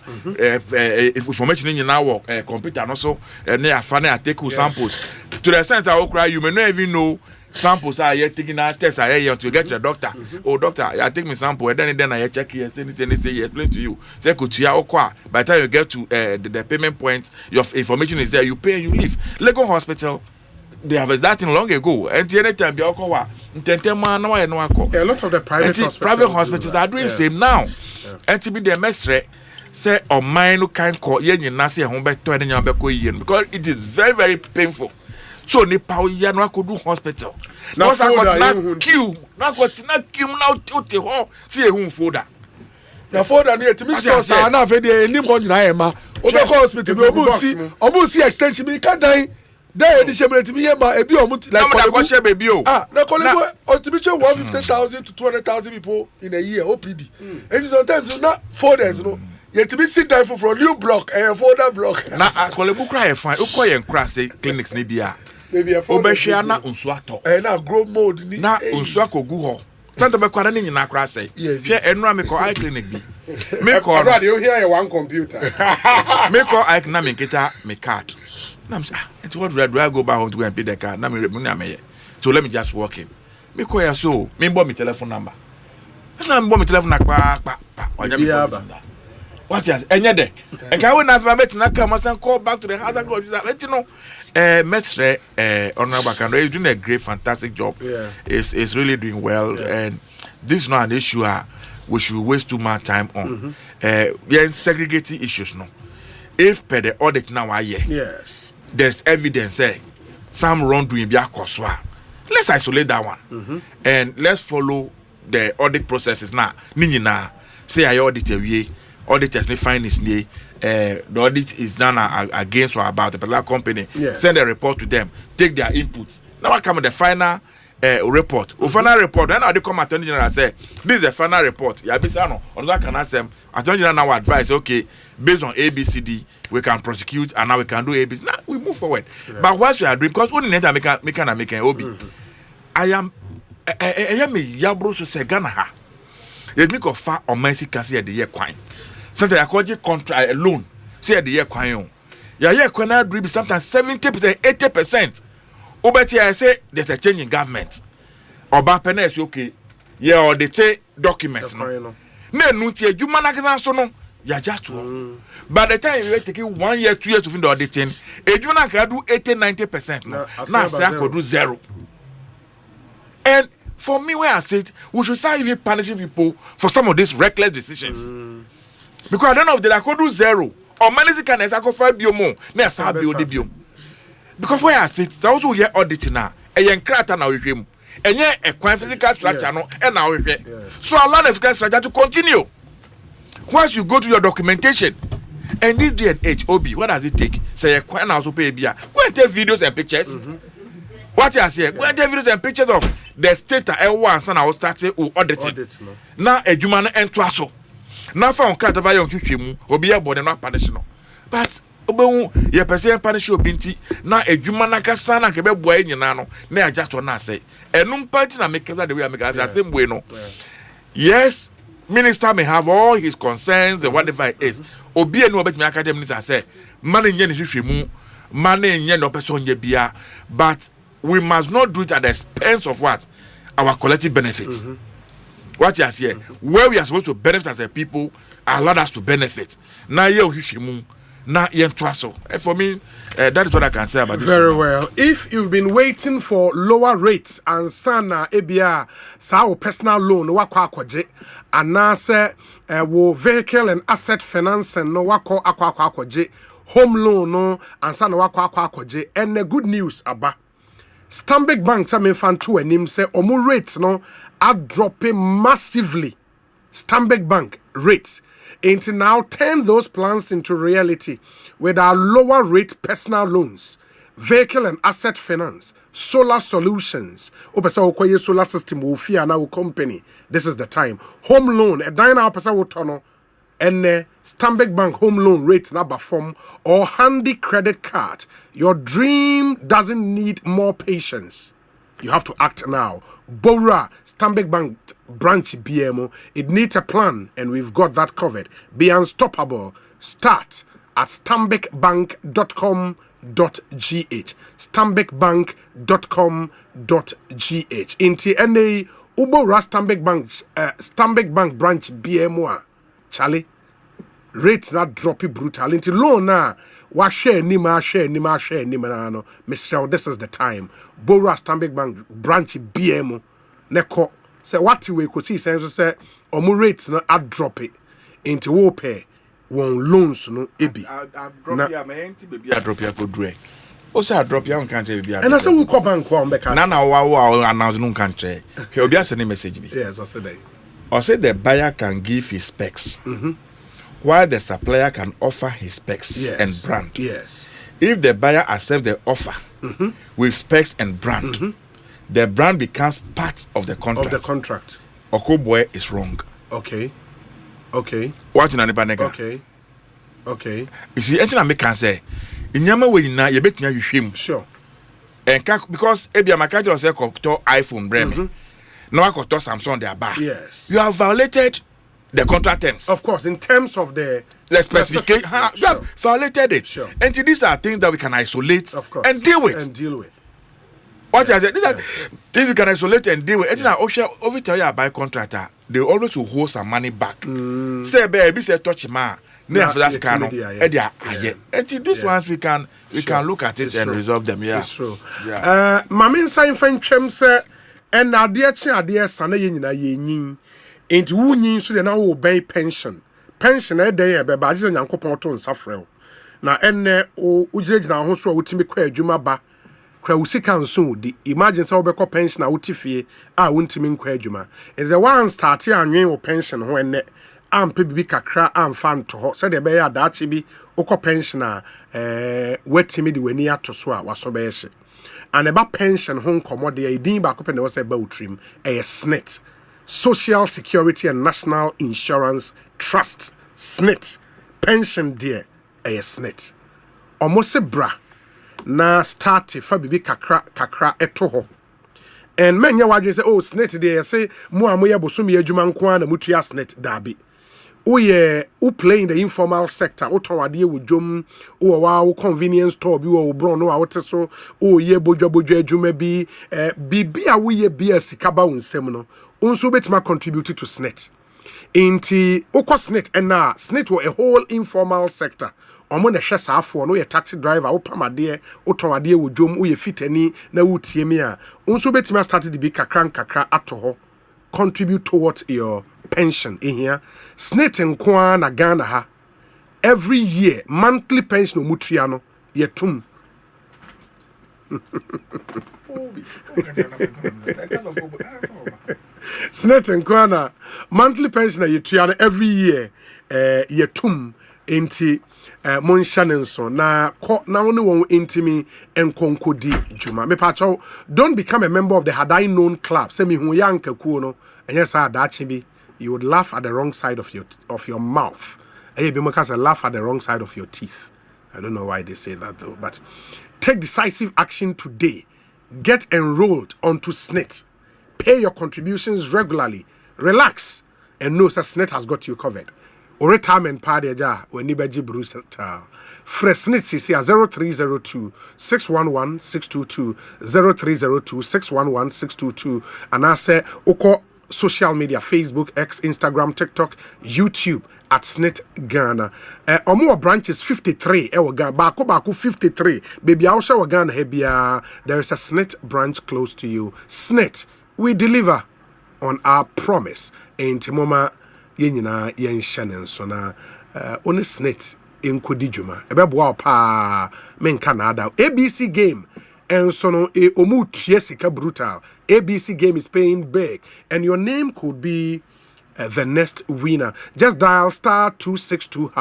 information in na work computer no so na afa na take samples to the sense that okra you may not even know samples are here taking our tests are here to get your doctor. Oh doctor, I take me sample and then I check here say he explain to you. Say could you okwa by the time you get to the payment point your information is there, you pay and you leave. Lego Hospital they have that thing long ago and anytime you okwa a lot of the private hospitals are doing same now. And to be the mestre say or mine no kind call yen nasi home back to because it is very very painful. So ni power ya no akodu hospital. Now na queue na queue na ote ho see ehun folder. Na folder ni etimi stores na fe dey ni mo nyina e ma. Obe ko hospital bi obu si extension bi ka dan. There the shame etimi ye ma ebi omu like ko share baby o. Na kolego otimi che 150,000 to 200,000 people in a year OPD. And sometimes na folders no yetimi sit down for new block and folder block. Na kolego kra e fine. Ukoye nkra say clinics ni bia. Maybe a Obeshia na unsuato. Na grow mode ni. Na unsuako gu ho. Santa be kwara ni nyina kra say. Hwe enura me ko eye clinic bi. Me ko already you hear one computer. Me ko eye na me kita me card. Na me say, "It what do I go back home to go and pay the card?" Na me me. So let me just walk in. Me ko ya so, me bo me telephone number. Na me bo me telephone na pa. Onya me phone. What is enye de? Enka we na fa bet na come and call back to the house and go. You know, Mestre Honorable Kando is doing a great, fantastic job. Is really doing well, and this is not an issue we should waste too much time on. We are segregating issues now. If per the audit now there's evidence some wrongdoing be akoswa. Let's isolate that one, and let's follow the audit processes now. Nina say I audit we auditors may find his name. The audit is done against or about the particular company. Send a report to them, take their input. Now I come with the final report. The final report, then I come Attorney General and say, this is the final report. Yeah, basically, on that can ask them. Attorney General now advise, okay, based on ABCD, we can prosecute and now we can do ABC. Now we move forward. But what we are doing, because only need to make an OB. I am a Yabro so say Ghana ha. You make a far or mercy kasi at the year coin. Sometimes I call you contract a loan. Say at the year coin. Yeah, coin now drip sometimes 70%, 80%. Obeti I say there's a change in government. Oba pena is okay. Yeah, or they take documents. No, nuti you manaka so no. Ya just by the time you take 1 year, 2 years to find the auditing, you can do 80-90%. Now say I could do zero. And for me, where I said we should start even punishing people for some of these reckless decisions. Because I don't know if they could do zero or manage can I could 5 more. Next I'll be odibium. Because where I sit, so also here auditing now, a young crater now with him, and yet a physical structure no, and now with it. So allow the physical structure to continue. Once you go to your documentation, and this day and age, OB, what does it take? Say a coin also pay beer. Go and take videos and pictures. What you say? Go and take videos and pictures of the state and once and I will start auditing. Now a human and twasso. Now found crater by young Kimu, or be a body not punishing. But ye person punish your binti na edwuma kasa na kebe boa nyina na ya just na say enum party na make that the way I make the same way no. Yes, minister may have all his concerns and whatever it is. Obi enu obetimi academic minister say man nye ni hwehwemu man nye no person nye bia, but we must not do it at the expense of what our collective benefits. What you say where we are supposed to benefit as a people allow us to benefit. Na ye hwehwemu na yentwaso. For me, that is what I can say about this. Very well. If you've been waiting for lower rates and sana ebia sa personal loan wakwa akwaje anase wo vehicle and asset finance no wakwa akwaje home loan no and sana wakwa akwaje and the good news aba Stanbic Bank some fan to anim say omu rates no are dropping massively. Stanbic Bank rates. And now turn those plans into reality with our lower rate personal loans, vehicle and asset finance, solar solutions. Opesa solar system will fear now company. This is the time. Home loan, a dine now pesa will turn and Stanbic Bank home loan rate number form or handy credit card. Your dream doesn't need more patience. You have to act now. Bora, Stanbic Bank branch BMO. It needs a plan, and we've got that covered. Be unstoppable. Start at stanbicbank.com.gh. stanbicbank.com.gh. Inti NA Ubora Stanbic Bank branch BMO. Charlie, rates not dropping brutal. Inti loan na wa share nima. No, Mr. This is the time. Bora Stanbic Bank branch BMO. Neko. Say what we could see sense say omu rates no a drop it into wo pay won loans no ebi na baby I drop ya go drink o say I drop ya on country baby and I say we call bank wa mbeka na wa announce no country he obi a send message bi yes I said that or say the buyer can give his specs while the supplier can offer his specs and brand. Yes, if the buyer accepts the offer with specs and brand, the brand becomes part of the contract. Okoboy is wrong. Okay. What in anybody? Okay. You see, anything I can say, in Yama way na you bet me him. Sure. And because Ebia Makaji was a iPhone brand. No, I could Samsung their bar. Yes. You have violated the contract terms. Of course, in terms of the specification, you have violated it. Sure. And these are things that we can isolate and deal with. What I said, things you can isolate and deal with. And then over tell you buy contractor, they always will hold some money back. Say, baby, say touch man. Never that kind of and these ones we can look at it and resolve them. Yeah, it's true. Yeah. Mamin sign friend Chem say, and now dear sana yin. Into who needs to now obey pension. Pension a day, but I didn't uncle Ponton suffer. Now, and Ujaj now who's what to me queer Juma ba. Crowsican soon, the imagine so be pension, I would tify, I wouldn't mean queer Juma. Is the one start here and your pension when I'm Pibi Kakra and fan to hot, said the bear that she be Oko pensioner, wet timid when near to swap was so basic. And about pension home commodity, a dean back up and was a bow trim, a snit. Social Security and National Insurance Trust, SNIT, pension dear, a SNIT. Almost a bra, na start fa bibi kakra etoho. And many wages say, oh, SNIT dear, say, Muamoya Bosumi Juman na Mutia SNIT dabi. Uye, who play in the informal sector, Otawadia with Jum, or wow, convenience store, you or Brono, out so, oh, ye boja jume be, bibi a we be a sikaba un semino. Also bet ma contributed to SNIT. Inti oko SNIT and na SNIT were a whole informal sector. Omo na shesa afo no ye taxi driver o pamade o tonade wo dwom o ye fitani na wutie me a. Also bet ma started the big kakra ato contribute towards your pension in here. SNIT nkwa na Ghana ha. Every year monthly pension omutua ye tum. SNIT and Kwana monthly pension you triana every year yetum inti Monshanenso na only one intimi and konkodi juma. Me pacho don't become a member of the had I known club. Say me hu yanka kuno and yes I you would laugh at the wrong side of your mouth. Be because laugh at the wrong side of your teeth. I don't know why they say that though, but take decisive action today. Get enrolled onto SNIT. Pay your contributions regularly. Relax and know that SNIT has got you covered. Or retirement party when you beji Bruce Fresh SNIT CC 0302 611 622 0302 611 622 and I say Oko social media Facebook, X, Instagram, TikTok, YouTube at SNIT Ghana. Or more branches 53. Baku 53. Baby also Ghana hebia. There is a SNIT branch close to you. SNIT, we deliver on our promise. And Timoma yenina yen shanen so na on SNIT in Kodijuma. Ebe boa pa men Canada. ABC game. And so no a omu sika brutal. ABC game is paying big, and your name could be the next winner. Just dial *262#,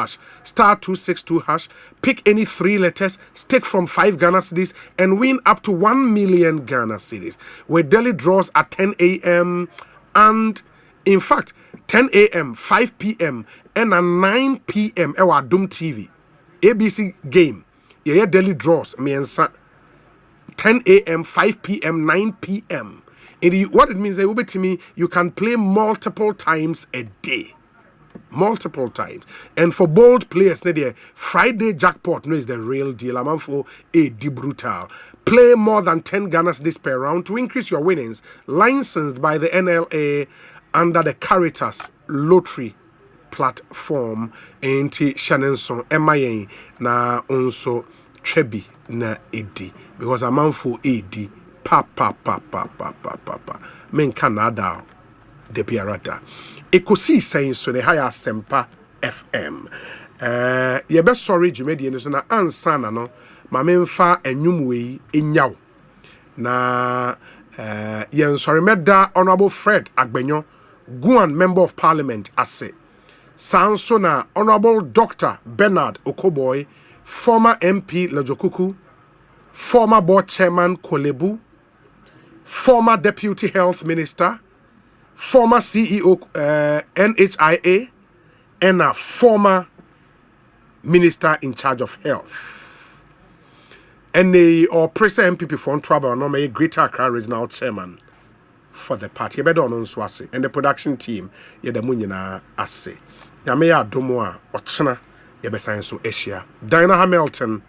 *262#. Pick any 3 letters, stake from 5 Ghana cedis, and win up to 1 million Ghana cedis. With daily draws at 10 a.m. and, in fact, 10 a.m., 5 p.m., and at 9 p.m. Ewa Doom TV. ABC game. Yeah, daily draws. 10 a.m., 5 p.m., 9 p.m. What it means, to me, you can play multiple times a day. Multiple times. And for bold players, Friday jackpot is the real deal. I'm for a brutal. Play more than 10 Ghana this per round to increase your winnings. Licensed by the NLA under the Caritas Lottery platform. Enti Shanenson MIA na onso Trebi na edi. Because I'm for edi. Pa. Men Canada de Piarata. Ekosiisen so ne higher Asempa FM. Yebe sorry jumedi no so na ansa na no ma memfa enwum wei enyaw. Na yen sorry meda Honorable Fred Agbenyo, Guan Member of Parliament ase. Sanso na Honorable Dr. Bernard Okoboy, former MP Lajokuku, former board chairman Kolebu, former deputy health minister, former CEO NHIA, and a former minister in charge of health. And the Presa MPP for trouble, no may Greater Accra regional chairman for the party. And the production team, the Munina Ase. Yamea Domoa, Ochana, Yebesanso Asia. Dinah Hamilton.